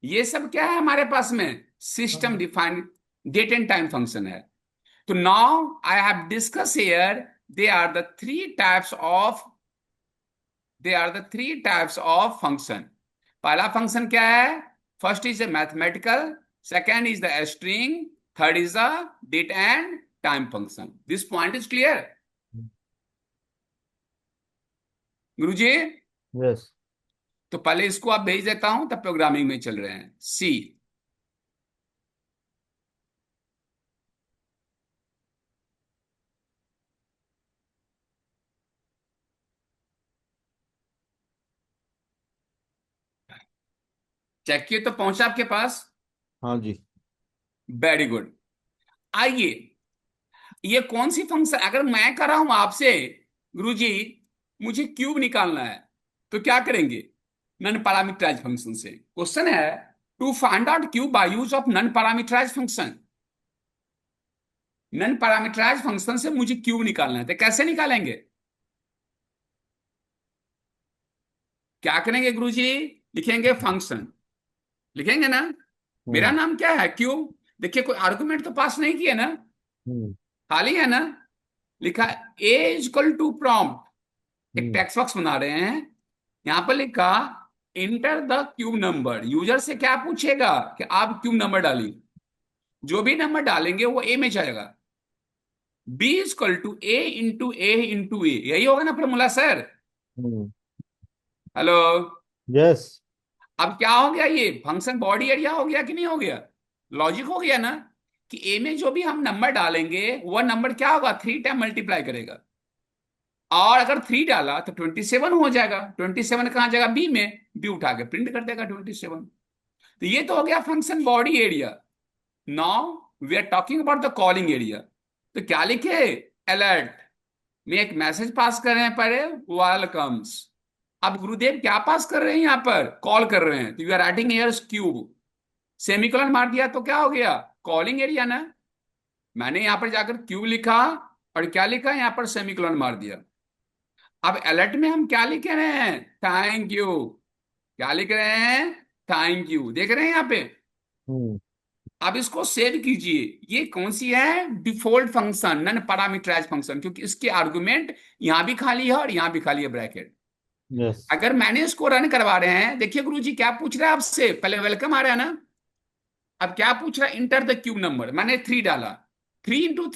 [SPEAKER 1] ये सब क्या है हमारे पास में? सिस्टम
[SPEAKER 2] हाँ।
[SPEAKER 1] Defined date and time function है। तो now I have discuss here, they are the three types of they are the three types of function. पहला फंक्शन क्या है? First is a mathematical, second is the string, third is the date and time function. This point is clear गुरुजी?
[SPEAKER 2] Yes.
[SPEAKER 1] तो पहले इसको आप भेज देता हूं, तब प्रोग्रामिंग में चल रहे हैं। सी। चेक किए तो पहुंचा आपके पास?
[SPEAKER 2] हाँ जी।
[SPEAKER 1] Very good. आइए, ये कौन सी फंक्शन, अगर मैं कर रहा हूं आपसे गुरुजी मुझे क्यूब निकालना है, तो क्या करेंगे? नन पैरामीटराइज फंक्शन से। क्वेश्चन है, to find out cube by use of non parameterise function. Non parameterise function से मुझे क्यूब निकालना है, तो कैसे निकालेंगे? क्या करेंगे गुरुजी? लिखेंगे फंक्शन, लिखेंगे ना। मेरा
[SPEAKER 2] हम्म।
[SPEAKER 1] नाम क्या है? क्यूब। देखिए कोई आर्गुमेंट तो पास नहीं किया ना,
[SPEAKER 2] हम्म।
[SPEAKER 1] खाली है ना। लिखा ए इक्वल टू प्रॉम्प्ट, एक
[SPEAKER 2] हम्म।
[SPEAKER 1] टेक्स्ट बॉक्स बना रहे हैं। यहां पर लिखा enter the cube number. User से क्या पूछेगा कि आप क्यूब नंबर डालिए, जो भी नंबर डालेंगे वो ए में जाएगा। B equal to A into A into A, यही होगा ना फॉर्मूला सर?
[SPEAKER 2] हम्म।
[SPEAKER 1] हेलो।
[SPEAKER 2] यस।
[SPEAKER 1] अब क्या हो गया? ये फंक्शन बॉडी एरिया हो गया कि नहीं हो गया? लॉजिक हो गया ना, कि ए में जो भी हम नंबर डालेंगे वह नंबर क्या होगा, 3 टाइम मल्टीप्लाई करेगा। और अगर 3 डाला तो 27 हो जाएगा। 27 कहाँ जाएगा? बी में। बी उठा के प्रिंट कर देगा 27। तो ये तो हो गया function body area. Now we are talking about the calling area. तो क्या लिखे? अलर्ट में एक मैसेज पास कर रहे हैं पहले, वेलकम्स। अब गुरुदेव क्या पास कर रहे हैं? यहाँ पर कॉल कर रहे हैं, तो you are writing here cube. Semicolon मार दिया तो क्या हो गया? कॉलिंग एरिया ना। मैंने यहां पर जाकर क्यूब लिखा, और क्या लिखा यहां पर? सेमीकोलन मार दिया। अब अलर्ट में हम क्या लिख रहे हैं? Thank you. क्या लिख रहे हैं? Thank you. देख रहे हैं यहाँ पे?
[SPEAKER 2] हम्म।
[SPEAKER 1] अब इसको सेव कीजिए। ये कौन सी है? Default function, non parameterise function, क्योंकि इसके आर्गुमेंट यहां भी खाली है और यहां भी खाली है ब्रैकेट।
[SPEAKER 2] यस।
[SPEAKER 1] अगर मैंने इसको रन करवा रहे हैं, देखिए गुरुजी क्या पूछ रहा है आपसे, पहले वेलकम आ रहा है ना। अब क्या पूछ रहा है? Enter the cube number. मैंने 3 डाला। 3 इंटू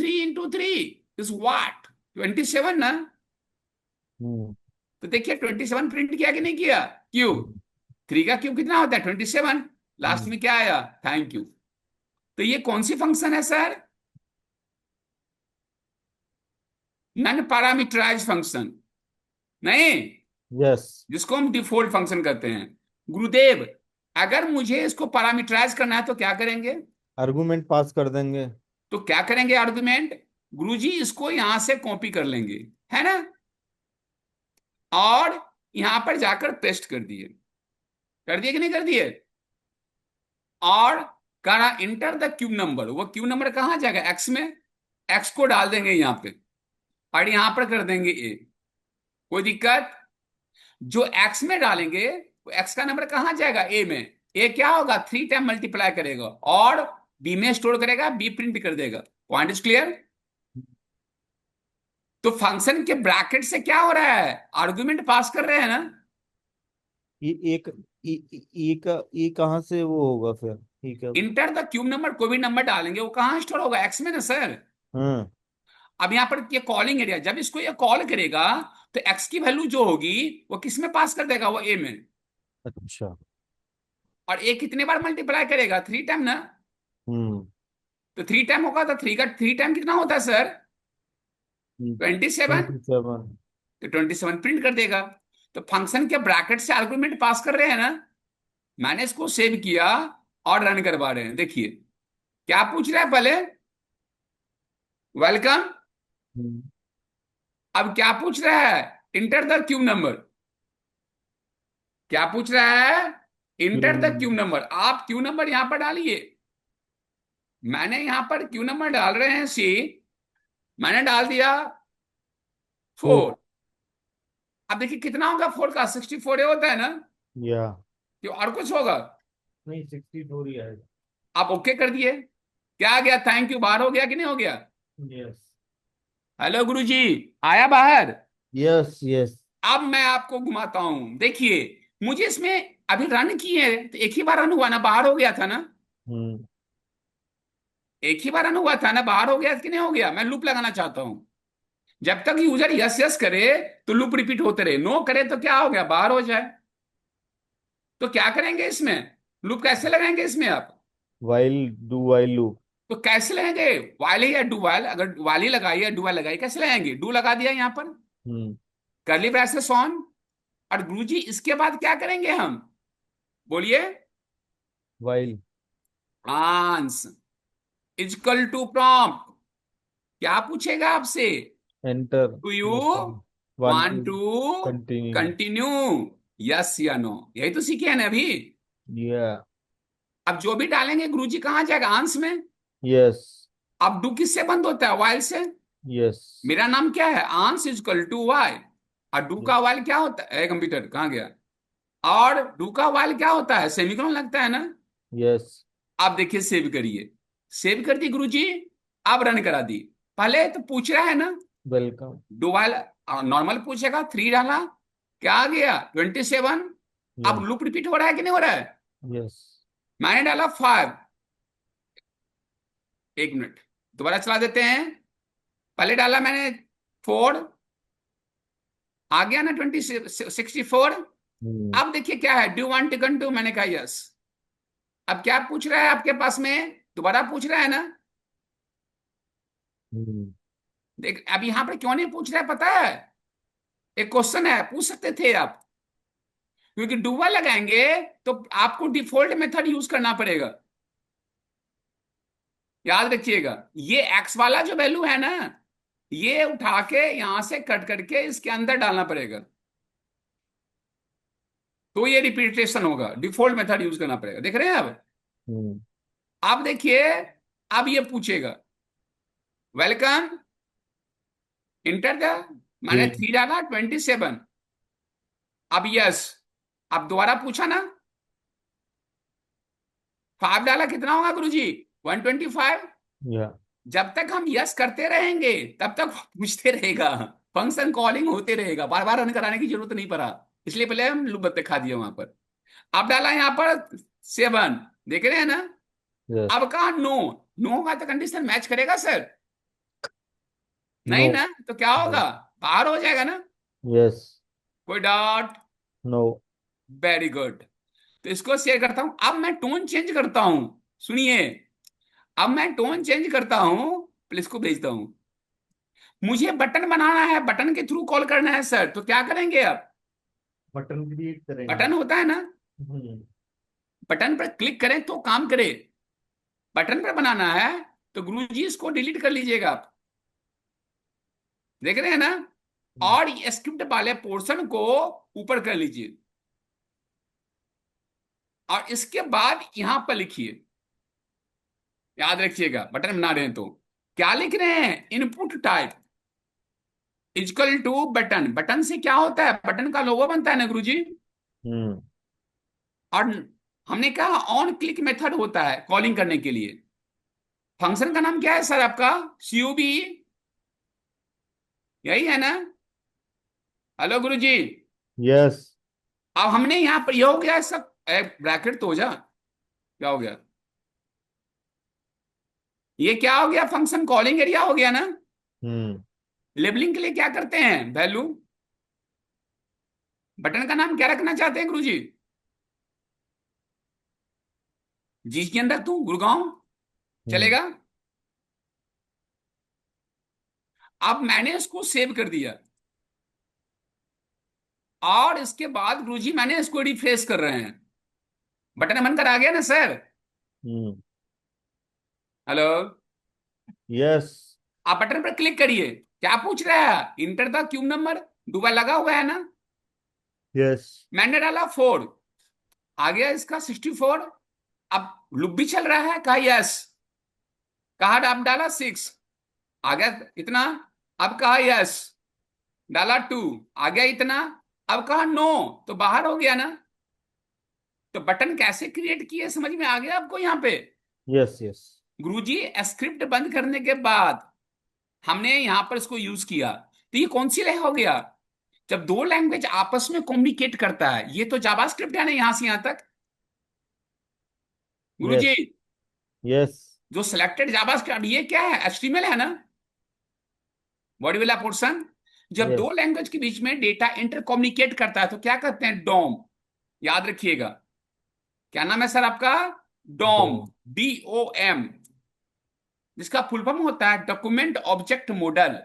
[SPEAKER 1] 3 इज व्हाट? 27 ना।
[SPEAKER 2] हम्म।
[SPEAKER 1] तो देखिए 27 प्रिंट किया कि नहीं किया? क्यूब। 3 का क्यूब कितना होता है? 27। लास्ट
[SPEAKER 2] हम्म।
[SPEAKER 1] में क्या आया? Thank you. तो ये कौन सी फंक्शन है सर? नन पैरामीटराइज फंक्शन नहीं,
[SPEAKER 2] यस।
[SPEAKER 1] जिसको हम डिफॉल्ट फंक्शन कहते हैं। गुरुदेव, अगर मुझे इसको पैरामीटराइज करना है तो क्या करेंगे?
[SPEAKER 2] आर्गुमेंट पास कर देंगे।
[SPEAKER 1] तो क्या करेंगे आर्गुमेंट? गुरुजी इसको यहां से कॉपी कर लेंगे, है ना, और यहां पर जाकर पेस्ट कर दिए। कर दिए कि नहीं कर दिए? और कहा इंटर द क्यूब नंबर। वो क्यूब नंबर कहां जाएगा? एक्स में। एक्स को डाल देंगे यहां पे, और यहां पर कर देंगे ए। कोई दिक्कत? जो एक्स में डालेंगे वो एक्स का नंबर कहां जाएगा? ए में। ए क्या होगा? 3 टाइम मल्टीप्लाई करेगा और बी में स्टोर करेगा, बी प्रिंट कर देगा। Point is clear? तो फंक्शन के ब्रैकेट से क्या हो रहा है? आर्गुमेंट पास कर रहे हैं ना।
[SPEAKER 2] ये एक ई का ई कहाँ से वो होगा फिर? ठीक है।
[SPEAKER 1] इंटर द क्यूब नंबर, कोई भी नंबर डालेंगे वो कहां स्टोर होगा? एक्स में ना सर।
[SPEAKER 2] हाँ।
[SPEAKER 1] अब यहां पर ये कॉलिंग एरिया, जब इसको ये कॉल करेगा तो एक्स की वैल्यू जो होगी वो किस में पास कर देगा? वो ए में।
[SPEAKER 2] अच्छा।
[SPEAKER 1] और ए कितने बार मल्टीप्लाई करेगा? 3 टाइम ना।
[SPEAKER 2] हम्म।
[SPEAKER 1] तो 3 टाइम होगा तो 3 टाइम कितना होता है सर? 27।
[SPEAKER 2] 27।
[SPEAKER 1] तो 27 प्रिंट कर देगा। तो फंक्शन के ब्रैकेट से आर्गुमेंट पास कर रहे हैं ना। मैंने इसको सेव किया और रन करवा रहे हैं। देखिए क्या पूछ रहा है पहले? वेलकम।
[SPEAKER 2] हम्म।
[SPEAKER 1] अब क्या पूछ रहा है? Enter the cube number. क्या पूछ रहा है? Enter the cube
[SPEAKER 2] hmm.
[SPEAKER 1] Number. आप क्यू नंबर यहां पर डालिए। मैंने यहां पर क्यू नंबर डाल रहे हैं सी। मैंने डाल दिया
[SPEAKER 2] फोर।
[SPEAKER 1] 4। अब देखिए कितना होगा 4 का? 64 होता है ना।
[SPEAKER 2] या।
[SPEAKER 1] कि और कुछ होगा?
[SPEAKER 2] नहीं, 64 ही आएगा।
[SPEAKER 1] आप ओके कर दिए? क्या आ गया? थैंक यू बाहर हो गया कि नहीं हो गया?
[SPEAKER 2] यस।
[SPEAKER 1] हेलो गुरुजी, आया बाहर?
[SPEAKER 2] Yes yes.
[SPEAKER 1] अब मैं आपको घुमाता हूं, देखिए। मुझे इसमें अभी रन किए तो एक ही बार रन हुआ ना, बाहर हो गया था ना?
[SPEAKER 2] हम्म।
[SPEAKER 1] एक ही बार रन हुआ था ना, बाहर हो गया कि नहीं हो गया? मैं लूप लगाना चाहता हूं। जब तक यूजर यस यस करे तो लूप रिपीट होते रहे, नो करे तो क्या हो गया, बाहर हो जाए। तो क्या करेंगे इसमें? लूप कैसे लगाएंगे इसमें आप?
[SPEAKER 2] While, do while loop.
[SPEAKER 1] तो कैसे लगाएंगे? वाइल या डू वाइल? अगर वाइल ही लगाई या डू वाइल लगाई, कैसे लगाएंगे? डू लगा दिया यहां पर,
[SPEAKER 2] हम्म।
[SPEAKER 1] करली ब्रैसेस ऑन। और गुरुजी इसके बाद क्या करेंगे हम? बोलिए।
[SPEAKER 2] While.
[SPEAKER 1] Ans equal to prompt. क्या पूछेगा आपसे?
[SPEAKER 2] एंटर।
[SPEAKER 1] डू यू
[SPEAKER 2] मतलब one
[SPEAKER 1] want
[SPEAKER 2] to
[SPEAKER 1] to
[SPEAKER 2] continue.
[SPEAKER 1] Continue? Yes या नो, यही तो सीखे हैं ना अभी।
[SPEAKER 2] या।
[SPEAKER 1] अब जो भी डालेंगे गुरुजी कहाँ जाएगा? आंस में।
[SPEAKER 2] यस
[SPEAKER 1] अब डू किससे बंद होता है? वाइल से।
[SPEAKER 2] यस।
[SPEAKER 1] मेरा नाम क्या है? आंस इजकल टू वाई। और डू का वाइल क्या होता है? कंप्यूटर कहाँ गया? और डू का वाइल क्या होता है? सेमीकोलन लगता है ना?
[SPEAKER 2] यस।
[SPEAKER 1] आप देखिए, सेव करिए। सेव कर दी गुरुजी। अब रन करा दी। पहले तो पूछ रहा है ना,
[SPEAKER 2] वेलकम।
[SPEAKER 1] डू वाइल नॉर्मल पूछेगा, 3 डाला, क्या आ गया? 27।
[SPEAKER 2] या।
[SPEAKER 1] अब लूप रिपीट हो रहा है कि नहीं हो रहा है?
[SPEAKER 2] यस।
[SPEAKER 1] मैंने डाला 5। 1 मिनट, दोबारा चला देते हैं। पहले डाला मैंने 4, आ गया ना 64।
[SPEAKER 2] हम्म।
[SPEAKER 1] अब देखिए क्या है, डू वांट टू कंटिन्यू, मैंने कहा यस। अब क्या पूछ रहा है आपके पास में? दोबारा पूछ रहा है ना?
[SPEAKER 2] हम्म।
[SPEAKER 1] देख, अब यहां पर क्यों नहीं पूछ रहा है पता है? एक क्वेश्चन है, पूछ सकते थे आप। क्योंकि डुआ लगाएंगे तो आपको डिफॉल्ट मेथड यूज करना पड़ेगा। याद रखिएगा, ये एक्स वाला जो वैल्यू है ना, ये उठा के यहां से कट करके इसके अंदर डालना पड़ेगा। तो ये रिपीटेशन होगा, डिफॉल्ट मेथड यूज करना पड़ेगा। देख रहे हैं अब?
[SPEAKER 2] हम्म।
[SPEAKER 1] अब देखिए, अब ये पूछेगा वेलकम, इंटर द, मैंने
[SPEAKER 2] ठीक।
[SPEAKER 1] 3 डाला, 27। अब यस। अब दोबारा पूछा ना, 5 डाला, कितना होगा गुरुजी? 125।
[SPEAKER 2] या।
[SPEAKER 1] जब तक हम यस करते रहेंगे तब तक पूछते रहेगा, फंक्शन कॉलिंग होते रहेगा, बार बार रन कराने की जरूरत नहीं पड़ा। इसलिए पहले हम लूप दिखा दिया वहां पर। अब डाला यहाँ पर 7, देख रहे हैं ना?
[SPEAKER 2] यस।
[SPEAKER 1] अब कहा नो। नो होगा तो कंडीशन मैच करेगा सर?
[SPEAKER 2] नो।
[SPEAKER 1] नहीं ना, तो क्या होगा? बाहर हो जाएगा ना?
[SPEAKER 2] यस।
[SPEAKER 1] कोई डाउट?
[SPEAKER 2] नो।
[SPEAKER 1] Very good. तो इसको शेयर करता हूं, अब मैं टोन चेंज करता हूं। सुनिए, अब मैं टोन चेंज करता हूं, प्लीज को भेजता हूं। मुझे बटन बनाना है, बटन के थ्रू कॉल करना है सर, तो क्या करेंगे आप?
[SPEAKER 2] बटन क्रिएट करेंगे।
[SPEAKER 1] बटन होता है ना,
[SPEAKER 2] हम्म।
[SPEAKER 1] बटन पर क्लिक करें तो काम करे। बटन पर बनाना है तो गुरुजी इसको डिलीट कर लीजिएगा आप। देख रहे हैं ना? और ये स्क्रिप्ट वाले पोर्शन को ऊपर कर लीजिए। और इसके बाद यहां पर लिखिए, याद रखिएगा बटन बना रहे हैं तो क्या लिख रहे हैं? Input type is equal to button. Button से क्या होता है? बटन का लोगो बनता है ना गुरुजी।
[SPEAKER 2] हम्म।
[SPEAKER 1] और हमने कहा ऑन क्लिक मेथड होता है कॉलिंग करने के लिए। फंक्शन का नाम क्या है सर आपका? COB, यही है ना? हेलो गुरुजी।
[SPEAKER 2] यस।
[SPEAKER 1] अब हमने यहां पर, ये हो गया सब, ब्रैकेट तो हो जा, क्या हो गया? ये क्या हो गया? फंक्शन कॉलिंग एरिया हो गया ना?
[SPEAKER 2] हम्म।
[SPEAKER 1] लेबलिंग के लिए क्या करते हैं? वैल्यू। बटन का नाम क्या रखना चाहते हैं गुरुजी? जी के अंदर तू गुड़गांव
[SPEAKER 2] हम्म।
[SPEAKER 1] चलेगा? अब मैंने इसको सेव कर दिया। और इसके बाद गुरुजी मैंने इसको रिफ्रेश कर रहे हैं। बटन बनकर आ गया ना सर?
[SPEAKER 2] हम्म।
[SPEAKER 1] हेलो।
[SPEAKER 2] यस।
[SPEAKER 1] आप बटन पर क्लिक करिए। क्या पूछ रहा है? इंटर द क्यूब नंबर, दुबा लगा हुआ है ना?
[SPEAKER 2] यस।
[SPEAKER 1] मैंने डाला 4, आ गया इसका 64। अब लूप भी चल रहा है, कहा यस। कहा आप डाला 6, आ गया इतना। अब कहा यस, डाला 2, आ गया इतना। अब कहा नो, तो बाहर हो गया ना? तो बटन कैसे क्रिएट किए समझ में आ गया आपको यहाँ पे?
[SPEAKER 2] Yes yes.
[SPEAKER 1] गुरुजी स्क्रिप्ट बंद करने के बाद हमने यहाँ पर इसको यूज किया, तो ये कौन सी लैंग्वेज हो गया? जब दो लैंग्वेज आपस में कम्युनिकेट करता है, ये तो जावास्क्रिप्ट है ना यहां से यहां तक। गुरुजी,
[SPEAKER 2] यस यस।
[SPEAKER 1] जो सिलेक्टेड जावास्क्रिप्ट ये क्या है? एचटीएमएल है ना, बॉडी वाला पोर्शन। जब दो
[SPEAKER 2] यस।
[SPEAKER 1] लैंग्वेज के बीच में डेटा इंटर कम्युनिकेट करता है तो क्या करते हैं? डोम। याद रखिएगा, क्या नाम है सर आपका? डोम।
[SPEAKER 2] डोम।
[SPEAKER 1] DOM, जिसका फुल फॉर्म होता है document object model.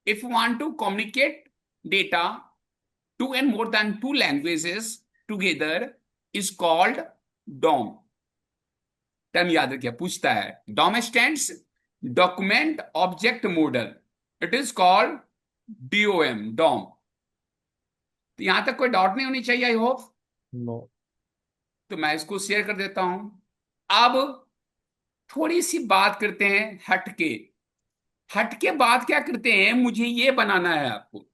[SPEAKER 1] If you want to communicate data two and more than two languages together is called DOM. Term याद रखिए, पूछता है। DOM stands document object model, it is called DOM, DOM. तो यहां तक कोई डाउट नहीं होनी चाहिए, आई होप।
[SPEAKER 2] नो।
[SPEAKER 1] तो मैं इसको शेयर कर देता हूं। अब थोड़ी सी बात करते हैं हटके। हटके बात क्या करते हैं, मुझे ये बनाना है आपको।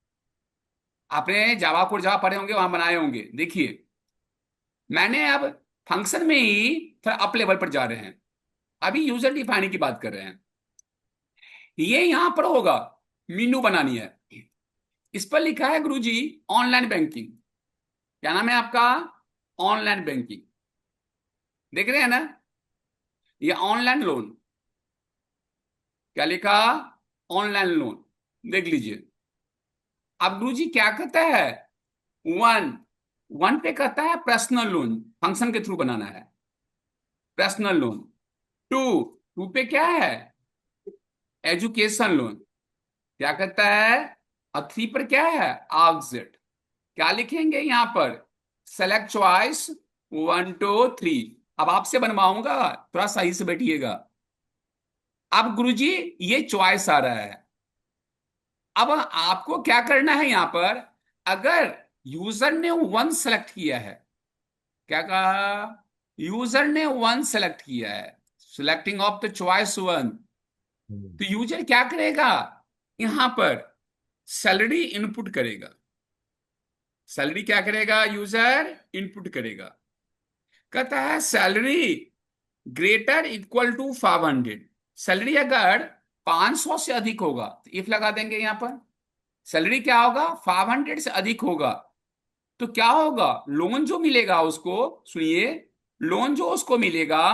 [SPEAKER 1] आपने जावा कोड जहां पढ़े होंगे वहां बनाए होंगे, देखिए। मैंने अब फंक्शन में ही थोड़ा अप लेवल पर जा रहे हैं, अभी यूजर डिफाइनिंग की बात कर रहे हैं। ये यहां पर होगा, मीनू बनानी है। इस पर लिखा है गुरुजी ऑनलाइन बैंकिंग। क्या नाम है आपका? Online banking. देख रहे हैं ना, ये ऑनलाइन लोन। क्या लिखा? Online loan. देख लीजिए। अब गुरुजी क्या कहता है? वन, वन पे कहता है पर्सनल लोन, फंक्शन के थ्रू बनाना है पर्सनल लोन। टू, टू पे क्या है? Education loan. क्या कहता है? और थ्री पर क्या है? ऑब्जेक्ट। क्या लिखेंगे यहां पर? Select choice 1 2 3। अब आपसे बनवाऊंगा, थोड़ा सही से बैठिएगा। अब गुरुजी ये चॉइस आ रहा है। अब आपको क्या करना है यहां पर? अगर यूजर ने वन सेलेक्ट किया है, क्या कहा? यूजर ने वन सेलेक्ट किया है, selecting of the choice one. तो यूजर क्या करेगा? यहां पर सैलरी इनपुट करेगा। सैलरी क्या करेगा? यूजर इनपुट करेगा। कहता है salary greater equal to 500। Salary अगर 500 से अधिक होगा तो इफ लगा देंगे यहां पर। सैलरी क्या होगा? 500 से अधिक होगा तो क्या होगा? लोन जो मिलेगा उसको, सुनिए, लोन जो उसको मिलेगा,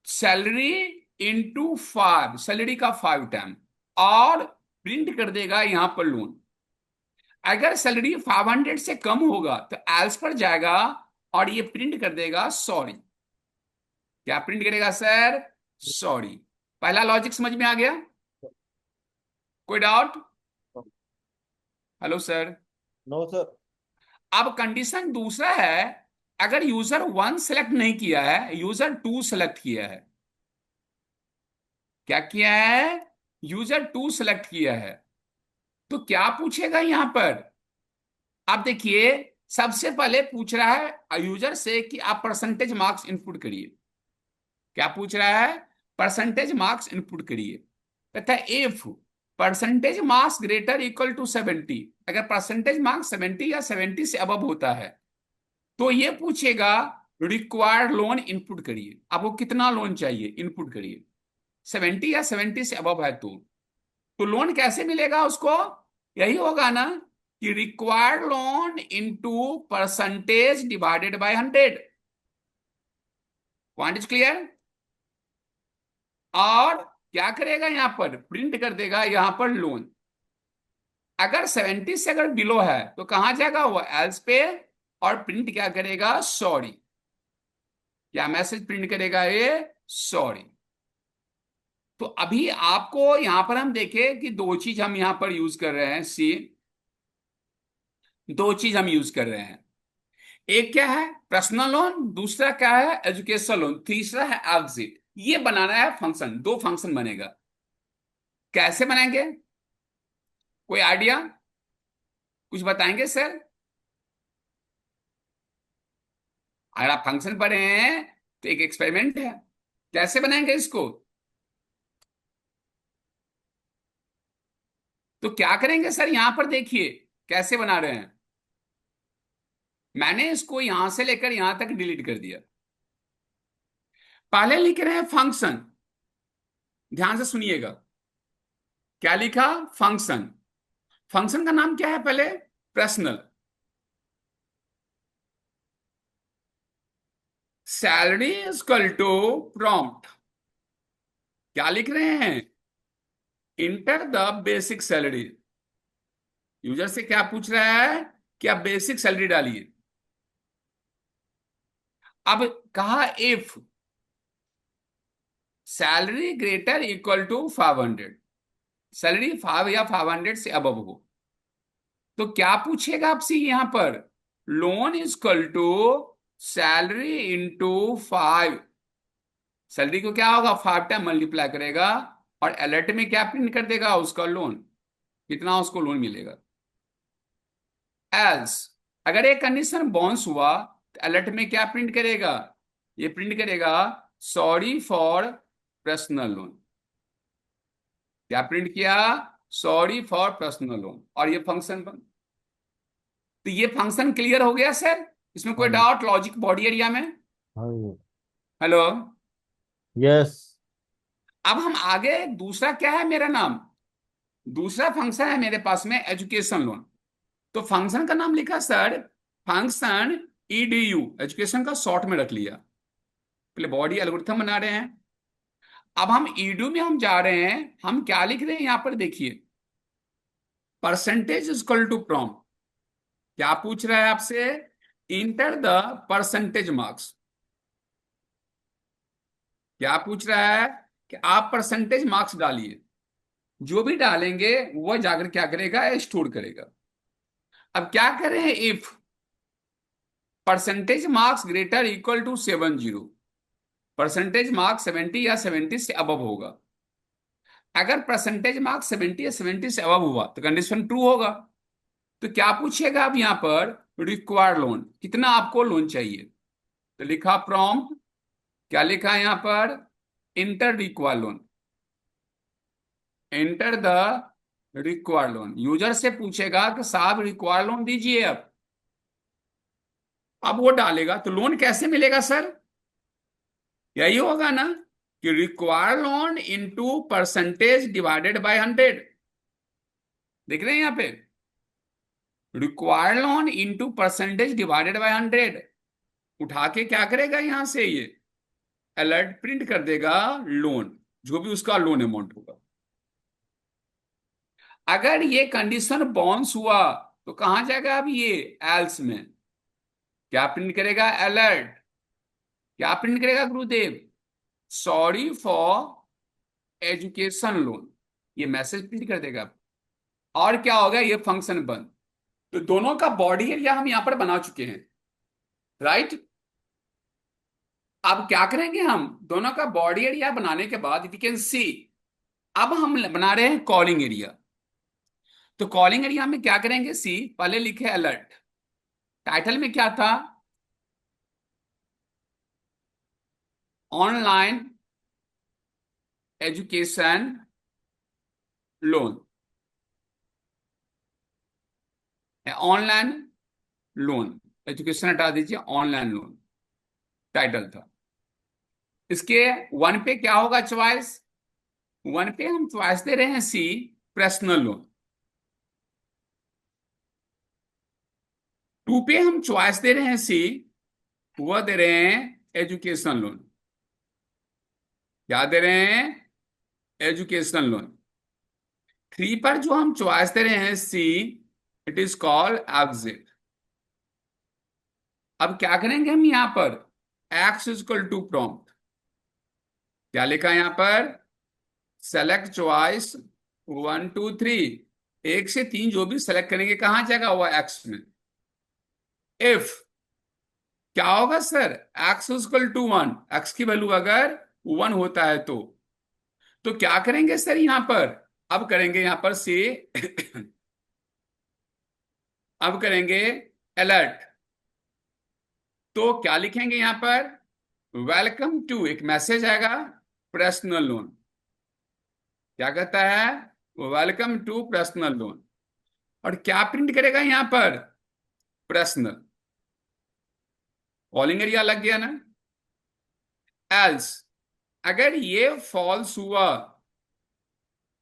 [SPEAKER 1] सैलरी इंटू 5, सैलरी का 5 टाइम, और प्रिंट कर देगा यहां पर लोन। अगर सैलरी 500 से कम होगा तो एल्स पर जाएगा और ये प्रिंट कर देगा सॉरी। क्या प्रिंट करेगा सर? सॉरी। पहला लॉजिक समझ में आ गया? कोई doubt? Hello sir.
[SPEAKER 2] No sir.
[SPEAKER 1] अब कंडीशन दूसरा है, अगर यूजर वन सेलेक्ट नहीं किया है, यूजर टू सेलेक्ट किया है। क्या किया है? यूजर टू सेलेक्ट किया है, तो क्या पूछेगा यहां पर? आप देखिए, सबसे पहले पूछ रहा है यूजर से कि आप परसेंटेज मार्क्स इनपुट करिए। क्या पूछ रहा है? परसेंटेज मार्क्स इनपुट करिए। कहता है if percentage marks greater equal to 70, अगर परसेंटेज मार्क्स 70 या 70 से अबव होता है तो ये पूछेगा रिक्वायर्ड लोन इनपुट करिए। आपको कितना लोन चाहिए इनपुट करिए। 70 या 70 से अबव है तो लोन कैसे मिलेगा उसको? यही होगा ना कि required loan into percentage divided by 100। Point is clear? और क्या करेगा यहां पर? प्रिंट कर देगा यहां पर लोन। अगर 70 से अगर बिलो है तो कहां जाएगा वो? एल्स पे, और प्रिंट क्या करेगा? सॉरी। क्या मैसेज प्रिंट करेगा ये? सॉरी। तो अभी आपको यहां पर हम देखें कि दो चीज हम यहां पर यूज कर रहे हैं, सी, दो चीज हम यूज कर रहे हैं। एक क्या है? Personal loan. दूसरा क्या है? Education loan. तीसरा है एग्जिट। ये बनाना है फंक्शन, दो फंक्शन बनेगा। कैसे बनाएंगे? कोई आइडिया? कुछ बताएंगे सर? अगर आप फंक्शन पढ़े हैं तो एक एक्सपेरिमेंट है, कैसे बनाएंगे इसको? तो क्या करेंगे सर, यहां पर देखिए कैसे बना रहे हैं। मैंने इसको यहां से लेकर यहां तक डिलीट कर दिया। पहले लिख रहे हैं फंक्शन। ध्यान से सुनिएगा। क्या लिखा? फंक्शन। फंक्शन का नाम क्या है पहले? Personal. Salary is equal to prompt. क्या लिख रहे हैं? Enter the basic salary. User से क्या पूछ रहा है? कि आप बेसिक सैलरी डालिए। अब कहा if salary greater equal to 500, salary 5 या 500 से अबव हो, तो क्या पूछेगा आपसे यहां पर? Loan is equal to salary into 5। Salary को क्या होगा? 5 टाइम मल्टीप्लाई करेगा और अलर्ट में क्या प्रिंट कर देगा? उसका लोन, कितना उसको लोन मिलेगा। एल्स, अगर एक कंडीशन बाउंस हुआ तो अलर्ट में क्या प्रिंट करेगा? ये प्रिंट करेगा सॉरी फॉर पर्सनल लोन। क्या प्रिंट किया? Sorry for personal loan. और ये फंक्शन बन। तो ये फंक्शन क्लियर हो गया सर? इसमें कोई
[SPEAKER 2] हाँ जी।
[SPEAKER 1] डाउट लॉजिक बॉडी एरिया में?
[SPEAKER 2] हाँ जी।
[SPEAKER 1] हेलो।
[SPEAKER 2] यस।
[SPEAKER 1] अब हम आगे, दूसरा क्या है मेरा नाम? दूसरा फंक्शन है मेरे पास में एजुकेशन लोन। तो फंक्शन का नाम लिखा सर, फंक्शन ईडीयू, एजुकेशन का शॉर्ट में रख लिया। पहले बॉडी एल्गोरिथम बना रहे हैं। अब हम ईडीयू में हम जा रहे हैं। हम क्या लिख रहे हैं यहां पर देखिए? Percentage equal to prompt. क्या पूछ रहा है आपसे? Enter the percentage marks. क्या पूछ रहा है? कि आप परसेंटेज मार्क्स डालिए। जो भी डालेंगे वह जाकर क्या करेगा? स्टोर करेगा। अब क्या करें? If percentage marks greater equal to 70, percentage marks 70 या 70 से अबव होगा। अगर परसेंटेज मार्क्स 70 या 70 से अबव हुआ तो कंडीशन ट्रू होगा। तो क्या पूछेगा अब यहां पर? रिक्वायर्ड लोन, कितना आपको लोन चाहिए? तो लिखा प्रॉम्प्ट। क्या लिखा है यहां पर? Inter required loan. Enter the required loan. User से पूछेगा कि साहब रिक्वायर्ड लोन दीजिए। अब वो डालेगा तो लोन कैसे मिलेगा सर? यही होगा ना कि required loan into percentage divided by 100। देख रहे हैं यहां पे? Required loan into percentage divided by 100। उठा के क्या करेगा यहां से? ये अलर्ट प्रिंट कर देगा लोन, जो भी उसका लोन अमाउंट होगा। अगर ये कंडीशन बाउंस हुआ तो कहां जाएगा? अब ये एल्स में क्या प्रिंट करेगा? अलर्ट। क्या प्रिंट करेगा गुरुदेव? Sorry for education loan. ये मैसेज प्रिंट कर देगा। और क्या होगा? ये फंक्शन बंद। तो दोनों का बॉडी एरिया हम यहां पर बना चुके हैं, राइट? अब क्या करेंगे हम? दोनों का बॉडी एरिया बनाने के बाद वी कैन सी, अब हम बना रहे हैं कॉलिंग एरिया। तो कॉलिंग एरिया में क्या करेंगे? सी, पहले लिखे अलर्ट। टाइटल में क्या था? Online education loan. Online loan, education हटा दीजिए, ऑनलाइन लोन टाइटल था। इसके वन पे क्या होगा चॉइस? वन पे हम चॉइस दे रहे हैं सी, पर्सनल लोन। टू पे हम चॉइस दे रहे हैं सी, वह दे रहे हैं एजुकेशन लोन। क्या दे रहे हैं? Education loan. थ्री पर जो हम चॉइस दे रहे हैं see, it is called exit. अब क्या करेंगे हम यहां पर? X equal to prompt. क्या लिखा है यहां पर? Select choice 1 2 3। एक से तीन जो भी सेलेक्ट करेंगे कहां जाएगा? हुआ एक्स में। इफ क्या होगा sir? X equal to 1, X की वैल्यू अगर 1 होता है तो क्या करेंगे सर यहां पर? अब करेंगे यहां पर से अब करेंगे अलर्ट। तो क्या लिखेंगे यहां पर? वेलकम टू, एक मैसेज आएगा, पर्सनल लोन। क्या कहता है? Welcome to personal loan. और क्या प्रिंट करेगा यहां पर? पर्सनल। कॉलिंग एरिया लग गया ना। एल्स, अगर ये फॉल्स हुआ,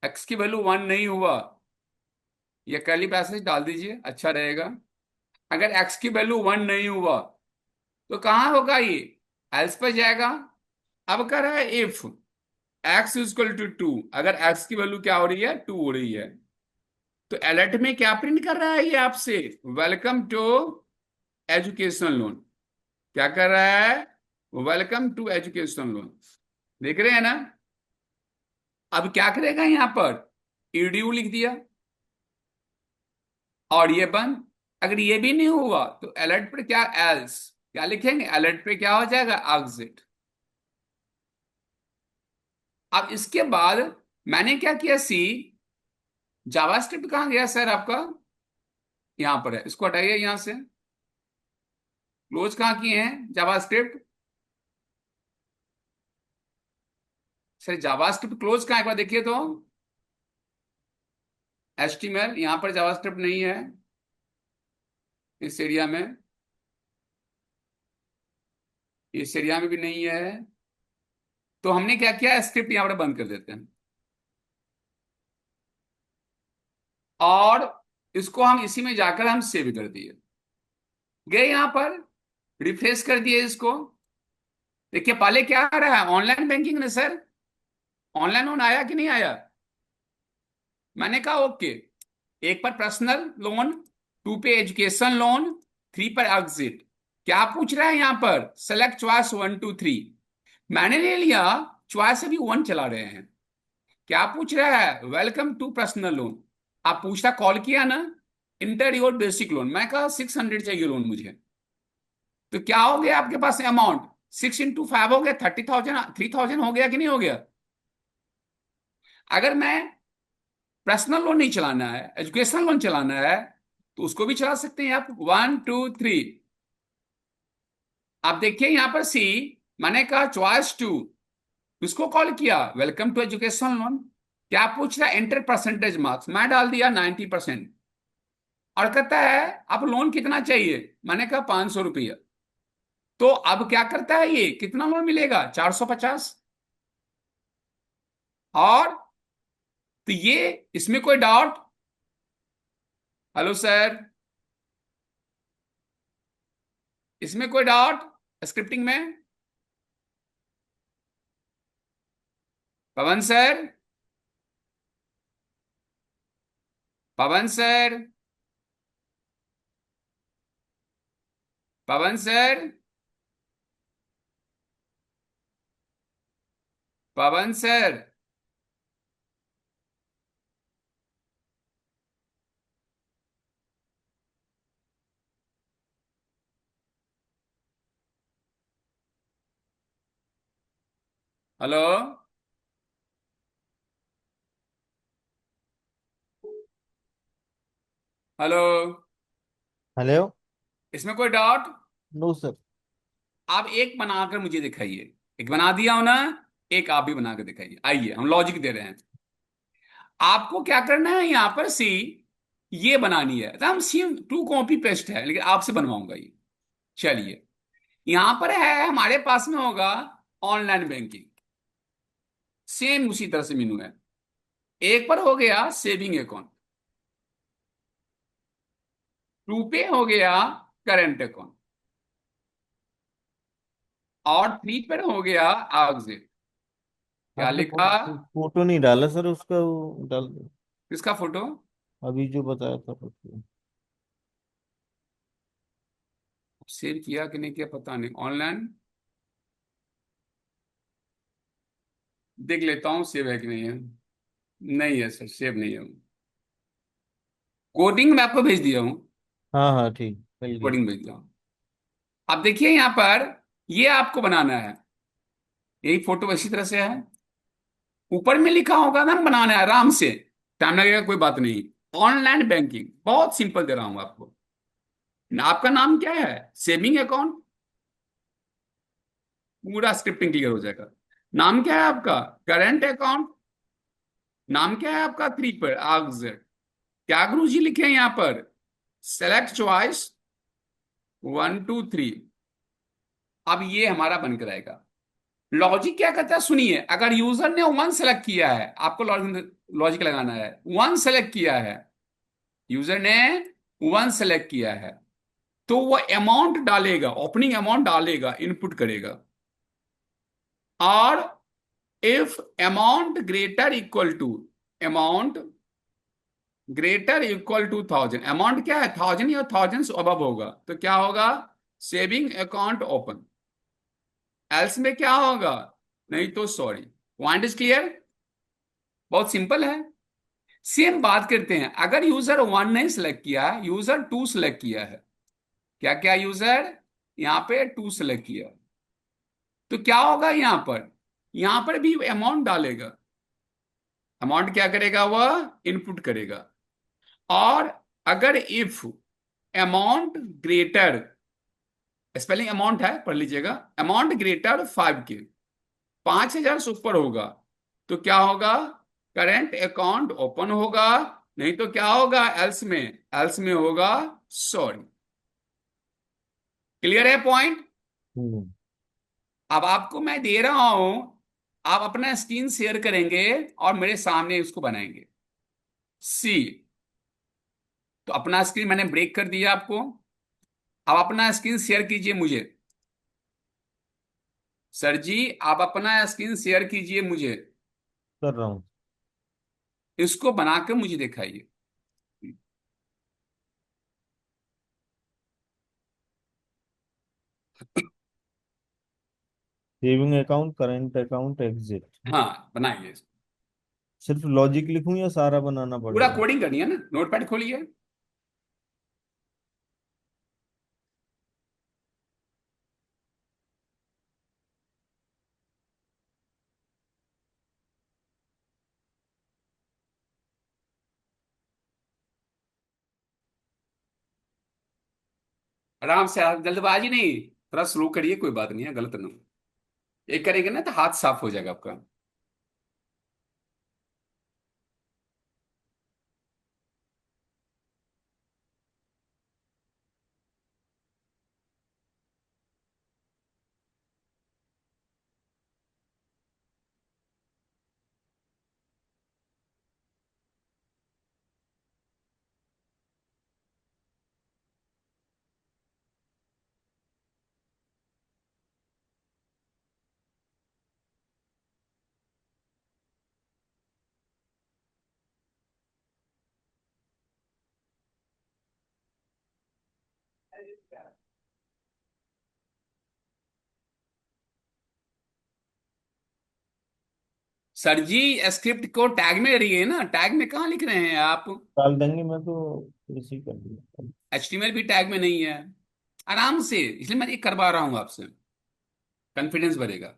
[SPEAKER 1] एक्स की वैल्यू 1 नहीं हुआ, ये कर्ली पैसेज डाल दीजिए, अच्छा रहेगा। अगर एक्स की वैल्यू 1 नहीं हुआ तो कहाँ होगा ये, एल्स पर जाएगा। अब कह रहा है इफ एक्स इक्वल टू 2, अगर एक्स की वैल्यू क्या हो रही है, 2 हो रही है, तो अलर्ट में क्या प्रिंट कर रहा है ये आपसे, वेलकम टू एजुकेशन लोन। क्या कर रहा है, वेलकम टू एजुकेशन लोन। देख रहे हैं ना। अब क्या करेगा यहां पर, ईडीयू लिख दिया और ये बंद। अगर ये भी नहीं हुआ तो अलर्ट पर क्या, एल्स क्या लिखेंगे, अलर्ट पे क्या हो जाएगा, एग्जिट। अब इसके बाद मैंने क्या किया, सी, जावास्क्रिप्ट कहाँ गया सर आपका, यहां पर है, इसको हटाइए यहां से। क्लोज कहाँ किए हैं जावास्क्रिप्ट, सर जावास्क्रिप्ट क्लोज कहाँ है, एक बार देखिए तो। एचटीएमएल यहां पर जावास्क्रिप्ट नहीं है इस एरिया में, इस एरिया में भी नहीं है। तो हमने क्या किया, स्क्रिप्ट यहां पर बंद कर देते हैं और इसको हम इसी में जाकर हम सेव कर दिए। गए यहां पर, रिफ्रेश कर दिए इसको। देखिए पहले क्या आ रहा है, ऑनलाइन बैंकिंग ने सर, ऑनलाइन लोन आया कि नहीं आया। मैंने कहा ओके, एक पर पर्सनल लोन, 2 पे एजुकेशन लोन, 3 पर एग्जिट। क्या पूछ रहा है यहां पर, सेलेक्ट चॉइस 1 2 3। मैंने ले लिया, चॉइस अभी 1 चला रहे हैं। क्या पूछ रहा है, वेलकम टू पर्सनल लोन। आप पूछता कॉल किया ना, इंटर योर बेसिक लोन, मैं कहा 600 चाहिए लोन मुझे। तो क्या हो गया आपके पास अमाउंट, 6 × 5 हो गया, 30,000, 3,000 हो गया कि नहीं हो गया। अगर मैं पर्सनल लोन नहीं चलाना है, एजुकेशन लोन चलाना है, तो उसको भी चला सकते हैं आप, 1 2 3। आप देखिए यहां पर सी, मैंने कहा चॉइस 2, उसको कॉल किया वेलकम टू एजुकेशन लोन। क्या पूछ रहा है, एंटर परसेंटेज मार्क्स, मैं डाल दिया 90%। और कहता है आप लोन कितना चाहिए, मैंने कहा 500 रुपया। तो अब क्या करता है ये, कितना लोन मिलेगा, 450। और तो ये, इसमें कोई डाउट, हेलो सर, इसमें कोई डाउट स्क्रिप्टिंग में, पवन सर, पवन सर, पवन सर, पवन सर। Hello, hello,
[SPEAKER 2] hello.
[SPEAKER 1] इसमें कोई डाउट।
[SPEAKER 2] No sir.
[SPEAKER 1] आप एक बनाकर मुझे दिखाइए, एक बना दिया हो ना, एक आप भी बनाकर दिखाइए, आइए हम लॉजिक दे रहे हैं। आपको क्या करना है यहां पर सी, ये बनानी है, तो हम सी 2 कॉपी पेस्ट है, लेकिन आपसे बनवाऊंगा ये। चलिए, यहां पर है हमारे पास में होगा ऑनलाइन बैंकिंग, सेम उसी तरह से मेनू है। एक पर हो गया सेविंग अकाउंट, 2 पे हो गया करंट अकाउंट, और 3 पर हो गया एग्जिट। क्या
[SPEAKER 2] आपने
[SPEAKER 1] लिखा,
[SPEAKER 2] फोटो नहीं डाला सर उसका, वो डाल दो।
[SPEAKER 1] किसका फोटो,
[SPEAKER 2] अभी जो बताया था फोटो।
[SPEAKER 1] सेव किया कि नहीं किया पता नहीं, ऑनलाइन देख लेता हूँ सेव है कि नहीं है। नहीं है सर, सेव नहीं है। कोडिंग मैं आपको भेज दिया हूँ,
[SPEAKER 2] हाँ हाँ ठीक, मिल गया।
[SPEAKER 1] कोडिंग भेज दिया हूँ। अब देखिए यहां पर, ये आपको बनाना है, यही फोटो इसी तरह से है, ऊपर में लिखा होगा ना, बनाना है आराम से, टाइम लगेगा कोई बात नहीं। ऑनलाइन बैंकिंग बहुत सिंपल दे रहा हूं आपको। आपका नाम क्या है, सेविंग अकाउंट, पूरा स्क्रिप्टिंग क्लियर हो जाएगा। नाम क्या है आपका, करंट अकाउंट। नाम क्या है आपका, 3 पर एग्जिट। क्या गुरु जी लिखे हैं यहां पर, सेलेक्ट चॉइस 1 2 3। अब ये हमारा बन कर आएगा। लॉजिक क्या कहता है सुनिए, अगर यूजर ने वन सेलेक्ट किया है, आपको लॉजिक लगाना है, वन सेलेक्ट किया है, यूजर ने वन सेलेक्ट किया है, तो वो अमाउंट डालेगा, ओपनिंग अमाउंट डालेगा, इनपुट करेगा। और if amount greater equal to, amount greater equal to 1000, amount क्या है 1000 या 1000 से अबव होगा, तो क्या होगा, सेविंग अकाउंट ओपन। एल्स में क्या होगा, नहीं तो सॉरी। पॉइंट इज क्लियर, बहुत सिंपल है। सेम बात करते हैं, अगर यूजर वन ने सिलेक्ट किया, यूजर टू सिलेक्ट किया है, क्या क्या यूजर यहां पे टू सिलेक्ट किया, तो क्या होगा यहां पर भी अमाउंट डालेगा। अमाउंट क्या करेगा, वह इनपुट करेगा। और अगर if amount greater, spelling amount है पढ़ लीजिएगा, अमाउंट ग्रेटर 5K, 5,000 से ऊपर होगा, तो क्या होगा, करेंट अकाउंट ओपन होगा, नहीं तो क्या होगा, एल्स में होगा सॉरी। क्लियर है पॉइंट।
[SPEAKER 2] हम्म।
[SPEAKER 1] अब आपको मैं दे रहा हूं, आप अपना स्क्रीन शेयर करेंगे और मेरे सामने उसको बनाएंगे। सी, तो अपना स्क्रीन मैंने ब्रेक कर दिया आपको। अब अपना स्क्रीन शेयर कीजिए मुझे। सर जी, आप अपना स्क्रीन शेयर कीजिए मुझे।
[SPEAKER 2] कर रहा हूँ।
[SPEAKER 1] इसको बनाकर मुझे दिखाइए।
[SPEAKER 2] Saving account, current account, exit.
[SPEAKER 1] हाँ बनाइए इसको।
[SPEAKER 2] सिर्फ लॉजिक लिखूं या सारा बनाना
[SPEAKER 1] पूरा
[SPEAKER 2] पड़ेगा?
[SPEAKER 1] कोडिंग करनी है ना, नोटपैड खोलिए। आराम से, जल्दबाजी नहीं, थोड़ा स्लो करिए, कोई बात नहीं है, गलत ना हो। एक करेंगे ना तो हाथ साफ हो जाएगा आपका। सर जी, स्क्रिप्ट को टैग में रहिए ना, टैग में कहाँ लिख रहे हैं आप।
[SPEAKER 2] डाल देंगे, मैं तो इसी कर दिया।
[SPEAKER 1] HTML भी टैग में नहीं है। आराम से, इसलिए मैं ये करवा रहा हूं आपसे, कॉन्फिडेंस बढ़ेगा।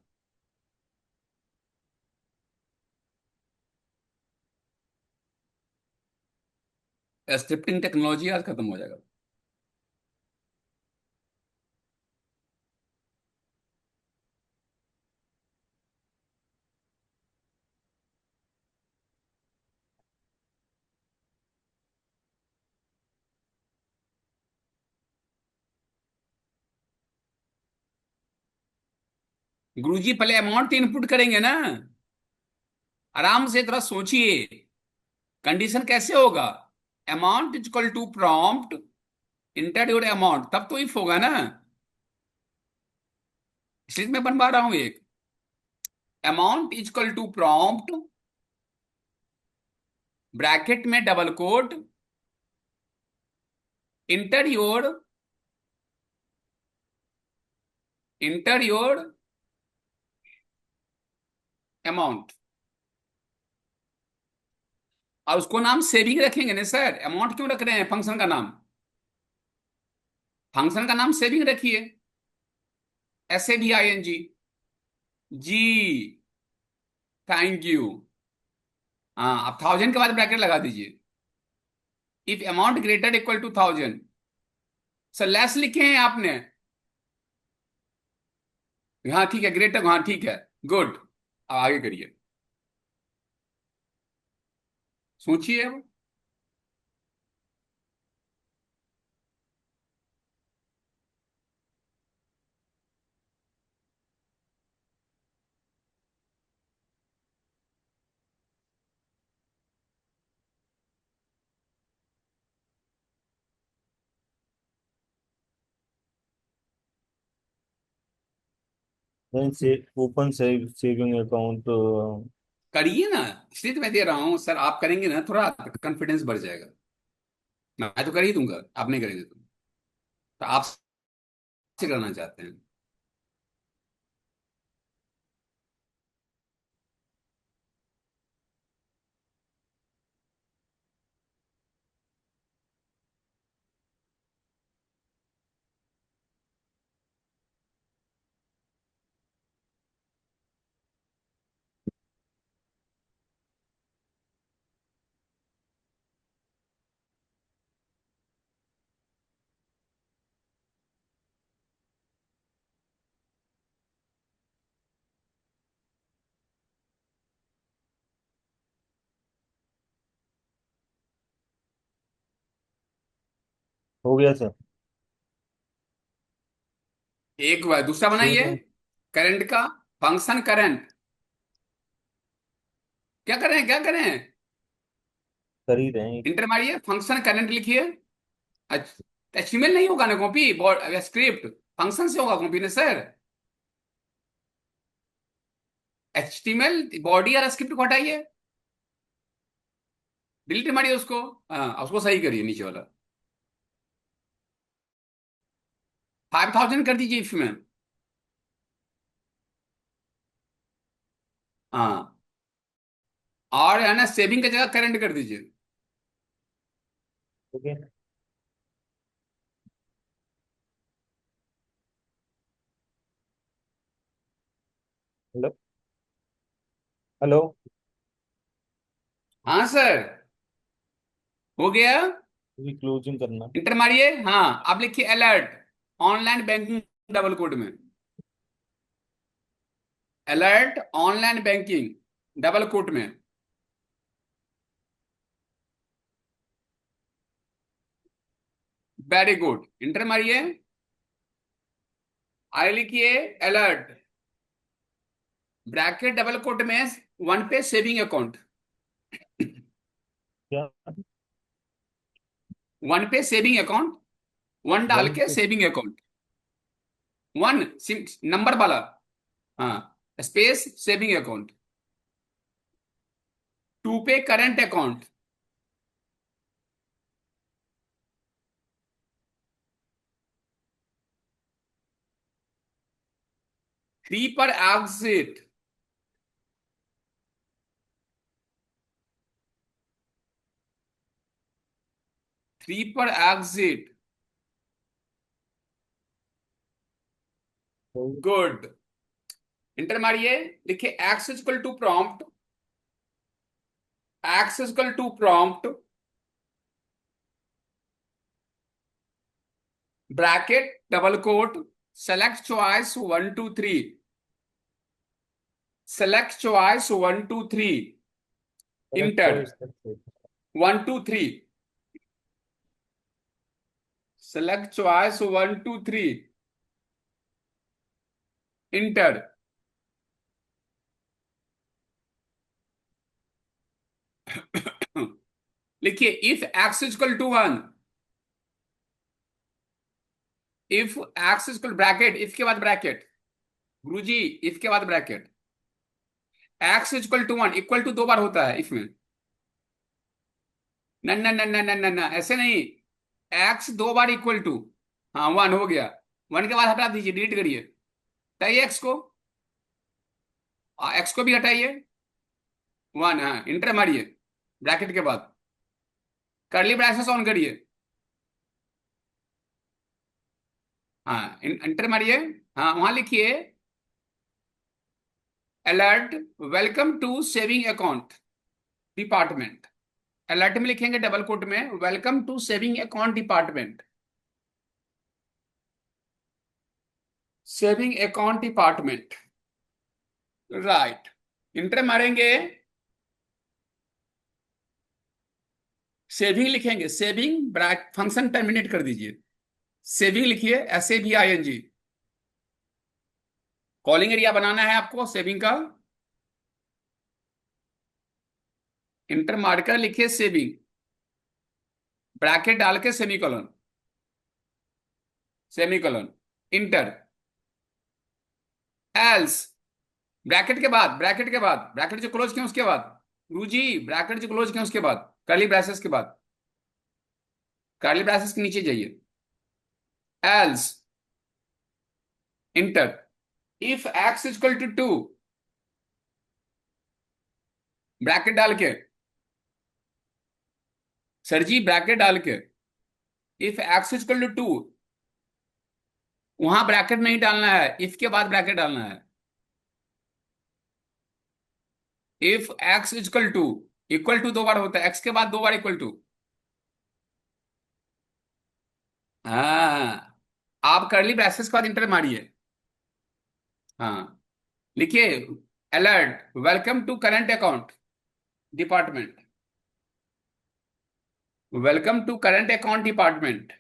[SPEAKER 1] स्क्रिप्टिंग टेक्नोलॉजी आज खत्म हो जाएगा। गुरुजी पहले अमाउंट इनपुट करेंगे ना, आराम से थोड़ा सोचिए। कंडीशन कैसे होगा, amount is equal to prompt, enter your amount, तब तो इफ होगा ना। इसलिए मैं बनवा रहा हूं एक, amount is equal to prompt, bracket में double quote, enter your, enter your amount. और उसको नाम सेविंग रखेंगे ना सर, अमाउंट क्यों रख रहे हैं फंक्शन का नाम, फंक्शन का नाम सेविंग रखिए, SAVING। Ji, thank you. हाँ, अब 1000 के बाद ब्रैकेट लगा दीजिए, if amount greater equal to 1000। Sir less लिखे हैं आपने, हाँ ठीक है, ग्रेटर, हाँ ठीक है, गुड। अब आगे करिए, सोचिए अब।
[SPEAKER 2] then say open saving account.
[SPEAKER 1] करिए ना, इसलिए तो मैं दे रहा हूँ सर, आप करेंगे ना थोड़ा कॉन्फिडेंस बढ़ जाएगा। मैं तो कर ही दूंगा, आप नहीं करेंगे तो आप से करना चाहते हैं।
[SPEAKER 2] हो गया सर।
[SPEAKER 1] एक बार दूसरा बनाइए,
[SPEAKER 2] सेविंग
[SPEAKER 1] करंट का, फंक्शन करंट। क्या करें क्या करें?
[SPEAKER 2] कर ही रहे हैं।
[SPEAKER 1] इंटर मारिए, फंक्शन करंट लिखिए। अच्छा, एचटीएमएल नहीं होगा ना कॉपी, स्क्रिप्ट फंक्शन से होगा कॉपी ना सर। एचटीएमएल बॉडी और स्क्रिप्ट को हटाइए, डिलीट मारिए उसको। हाँ, उसको सही करिए नीचे वाला। 5000 कर दीजिए इसमें। हाँ, और है ना सेविंग की जगह करंट कर दीजिए।
[SPEAKER 2] ओके। हेलो। हेलो।
[SPEAKER 1] हाँ सर, हो गया।
[SPEAKER 2] अभी क्लोजिंग करना।
[SPEAKER 1] इंटर मारिए, हाँ आप लिखिए alert online banking, double code में। Alert online banking, double quote में। वेरी गुड, इंटर मारिए। आगे लिखिए अलर्ट, ब्रैकेट डबल कोट में, वन पे सेविंग अकाउंट।
[SPEAKER 2] क्या?
[SPEAKER 1] वन पे सेविंग अकाउंट, वन डाल
[SPEAKER 2] वन
[SPEAKER 1] के
[SPEAKER 2] पे।
[SPEAKER 1] Saving account. वन नंबर वाला, हाँ, स्पेस सेविंग अकाउंट। टू पे करंट अकाउंट। थ्री पर एग्जिट। थ्री पर एग्जिट। गुड, इंटर मारिए। लिखिए X equal to prompt, X equal to prompt, bracket double quote, select choice one two three, select choice one two three,
[SPEAKER 2] correct
[SPEAKER 1] enter.
[SPEAKER 2] Choice करते।
[SPEAKER 1] One two three, select choice one two three, enter. लिखिए if X equal to one, if X equal bracket, if के बाद bracket, गुरुजी if के बाद bracket, X equal to one, equal to दो बार होता है इसमें। न न न न न न न ऐसे नहीं, एक्स दो बार इक्वल टू, हाँ वन हो गया। वन के बाद हटा दीजिए, डिलीट करिए, हटाइए एक्स को, एक्स को भी हटाइए। वन, हाँ इंटर मारिए ब्रैकेट के बाद, करली ब्रैकेट्स ऑन करिए। हाँ इंटर मारिए। हाँ वहां लिखिए alert welcome to saving account department. Alert में लिखेंगे डबल कोट में, welcome to saving account department, saving account department. Right, enter मारेंगे, सेविंग लिखेंगे, सेविंग ब्रैक फंक्शन टर्मिनेट कर दीजिए। सेविंग लिखिए, SAVING। कॉलिंग एरिया बनाना है आपको सेविंग का। इंटर मारकर लिखिए सेविंग, ब्रैकेट डाल के semicolon, semicolon, inter. Else, bracket जो क्लोज किया उसके बाद, गुरु जी ब्रैकेट जो क्लोज किया उसके बाद, कर्ली ब्रेसेस के बाद, कर्ली ब्रेसेस के नीचे जाइए, else enter, if X equal to 2, bracket डाल के, सर जी ब्रैकेट डाल के, इफ एक्स इक्वल टू 2, वहां ब्रैकेट नहीं डालना है, इफ के बाद ब्रैकेट डालना है, इफ एक्स इक्वल टू दो बार होता है, एक्स के बाद दो बार इक्वल टू। हाँ, आप करली ब्रैसेस के बाद इंटर मारिए। हाँ, लिखिए, alert welcome to current account department, welcome to current account department,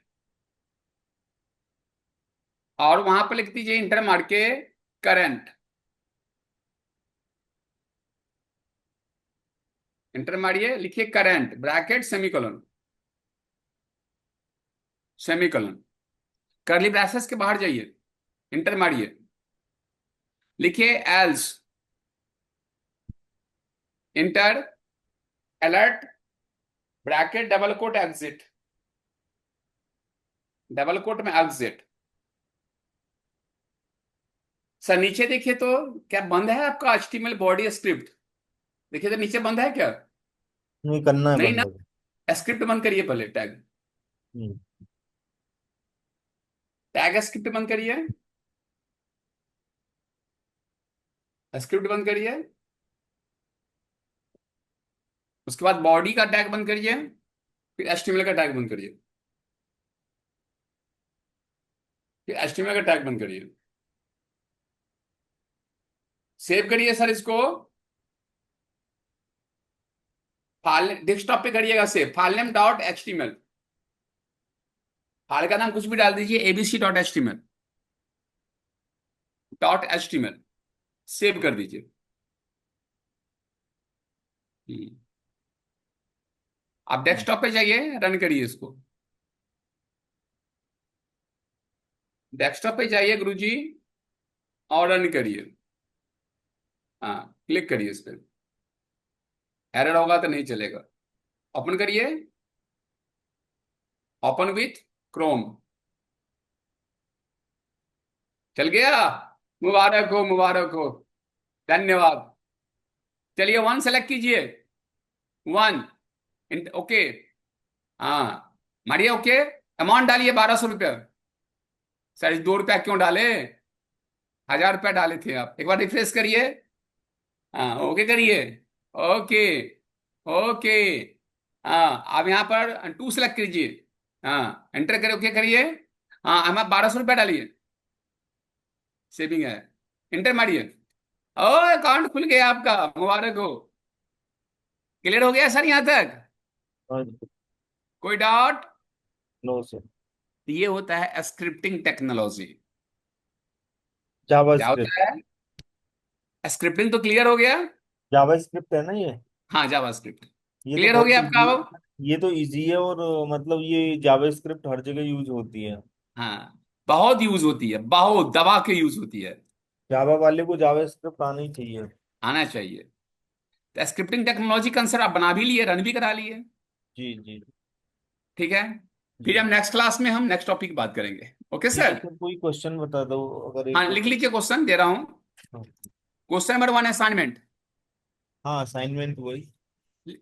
[SPEAKER 1] और वहां पर लिख दीजिए इंटर मार के करंट, इंटर मारिए, लिखिए करंट ब्रैकेट सेमीकोलन, सेमीकोलन, करली ब्रैसेस के बाहर जाइए, इंटर मारिए, लिखिए else, enter, alert, bracket double quote exit, double quote में एग्जिट। सर नीचे देखिए तो, क्या बंद है आपका HTML बॉडी स्क्रिप्ट? देखिए तो नीचे बंद है क्या?
[SPEAKER 2] नहीं, करना है
[SPEAKER 1] नहीं ना,
[SPEAKER 2] बंद अभी।
[SPEAKER 1] स्क्रिप्ट बंद करिए पहले, टैग,
[SPEAKER 2] हम्म।
[SPEAKER 1] टैग स्क्रिप्ट बंद करिए, स्क्रिप्ट बंद करिए, उसके बाद बॉडी का टैग बंद करिए, फिर HTML का टैग बंद करिए, फिर HTML का टैग बंद करिए, सेव करिए सर इसको, फाइल डेस्कटॉप पे करिएगा save, file name dot HTML, file का नाम कुछ भी डाल दीजिए, abc.html, सेव कर दीजिए। हम्म। आप डेस्कटॉप पे जाइए, रन करिए इसको, डेस्कटॉप पे जाइए गुरुजी, और रन करिए। हाँ, क्लिक करिए इस पर, एरर होगा तो नहीं चलेगा, ओपन करिए, ओपन विथ क्रोम, चल गया, मुबारक हो, धन्यवाद। चलिए वन सेलेक्ट कीजिए, वन, ओके, हाँ मारिए ओके, अमाउंट डालिए 1200 रुपये, सर 2 रुपया क्यों डाले, 1000 रुपया डाले थे आप, एक बार रिफ्रेश करिए, हाँ ओके करिए, ओके, ओके, हाँ आप यहाँ पर टू सेलेक्ट कीजिए, हाँ एंटर करिए, ओके करिए, हाँ हम 1200 रुपया डालिए, सेविंग है, एंटर मारिए, ओ अकाउंट खुल गया आपका, मुबारक हो, क्लियर हो गया सर यहाँ तक?
[SPEAKER 2] हाँ।
[SPEAKER 1] कोई डाउट?
[SPEAKER 2] No sir.
[SPEAKER 1] ये होता है स्क्रिप्टिंग टेक्नोलॉजी।
[SPEAKER 2] जावा
[SPEAKER 1] क्या
[SPEAKER 2] स्क्रिप्ट।
[SPEAKER 1] होता है? स्क्रिप्टिंग तो क्लियर हो गया?
[SPEAKER 2] जावा स्क्रिप्ट है ना ये?
[SPEAKER 1] हाँ जावा स्क्रिप्ट,
[SPEAKER 2] ये तो
[SPEAKER 1] क्लियर हो
[SPEAKER 2] बहुत
[SPEAKER 1] गया आपका
[SPEAKER 2] इजी,
[SPEAKER 1] अब?
[SPEAKER 2] ये तो इजी है, और मतलब ये जावा स्क्रिप्ट हर जगह यूज होती है।
[SPEAKER 1] हाँ, बहुत यूज होती है, बहुत दबा के यूज होती है,
[SPEAKER 2] जावा वाले को जावा स्क्रिप्ट आना ही चाहिए।
[SPEAKER 1] आना चाहिए। तो स्क्रिप्टिंग टेक्नोलॉजी का आंसर आप बना भी लिए, रन भी करा लिए,
[SPEAKER 2] जी जी
[SPEAKER 1] ठीक है। फिर
[SPEAKER 2] जी।
[SPEAKER 1] हम नेक्स्ट क्लास में हम नेक्स्ट टॉपिक बात करेंगे, ओके
[SPEAKER 2] ठीक है
[SPEAKER 1] सर?
[SPEAKER 2] सर, कोई क्वेश्चन बता दो अगर एक
[SPEAKER 1] हाँ लिख लीजिए, क्वेश्चन दे रहा हूँ,
[SPEAKER 2] हाँ।
[SPEAKER 1] क्वेश्चन नंबर 1 असाइनमेंट,
[SPEAKER 2] हाँ, असाइनमेंट वही।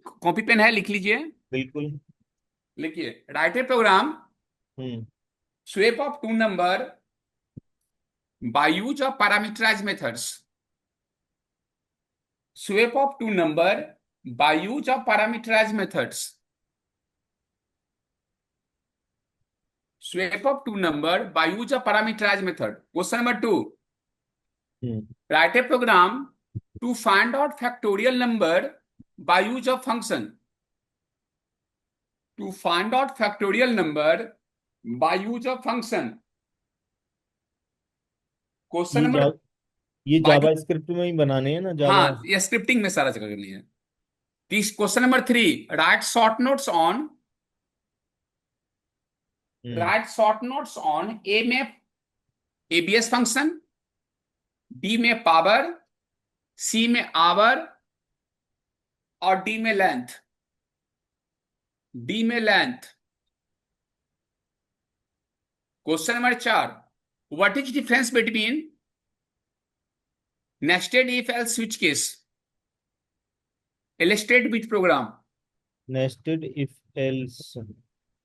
[SPEAKER 1] कॉपी पेन है, लिख लीजिए,
[SPEAKER 2] बिल्कुल।
[SPEAKER 1] लिखिए, write a program,
[SPEAKER 2] hmm.
[SPEAKER 1] swap of two number by use of parameterized methods, swap of two number by use of parameterized methods, swap of two number by use of parameterized method. Question number 2,
[SPEAKER 2] hmm.
[SPEAKER 1] write a program to find out factorial number by use of function, to find out factorial number by use of function. Question
[SPEAKER 2] ये
[SPEAKER 1] number
[SPEAKER 2] ये
[SPEAKER 1] by
[SPEAKER 2] Java script में ही बनाने हैं ना, जावा?
[SPEAKER 1] हाँ ये scripting में सारा जगह करनी है। तीस, question number 3, right short notes on,
[SPEAKER 2] hmm.
[SPEAKER 1] write short notes on AMAP ABS function, D में पावर, सी में आवर, और डी में लेंथ। डी में length. Question number 4, what is difference between nested if else switch case, illustrate with program,
[SPEAKER 2] nested if else.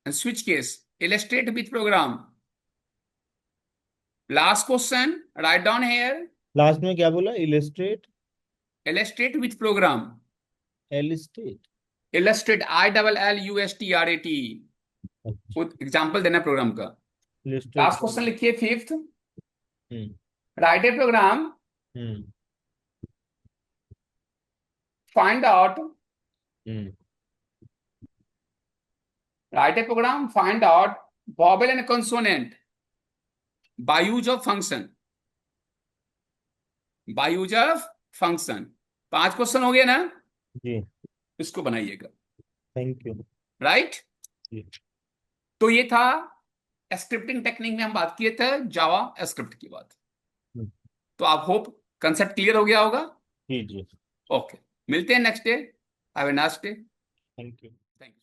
[SPEAKER 1] and switch case, illustrate with program. Last question, write down here,
[SPEAKER 2] last में क्या बोला? Illustrate.
[SPEAKER 1] illustrate with program.
[SPEAKER 2] एलिस्टेट।
[SPEAKER 1] Illustrate, ILLUSTRAT, example देना programme का।
[SPEAKER 2] Illustrate.
[SPEAKER 1] Last question लिखिए, fifth,
[SPEAKER 2] hmm.
[SPEAKER 1] Right a program,
[SPEAKER 2] hmm.
[SPEAKER 1] Find out,
[SPEAKER 2] hmm.
[SPEAKER 1] write a program, find out vowel and consonant by use of function, by use of function। 5 question हो गए ना,
[SPEAKER 2] जी।
[SPEAKER 1] इसको बनाइएगा।
[SPEAKER 2] Thank you.
[SPEAKER 1] Right.
[SPEAKER 2] जी।
[SPEAKER 1] तो ये था scripting technique में हम बात किए थे जावा स्क्रिप्ट की बात।
[SPEAKER 2] हम्म।
[SPEAKER 1] तो आप होप कंसेप्ट क्लियर हो गया होगा।
[SPEAKER 2] जी जी।
[SPEAKER 1] ओके, मिलते हैं next day. Have a nice day.
[SPEAKER 2] Thank you.
[SPEAKER 1] Thank you.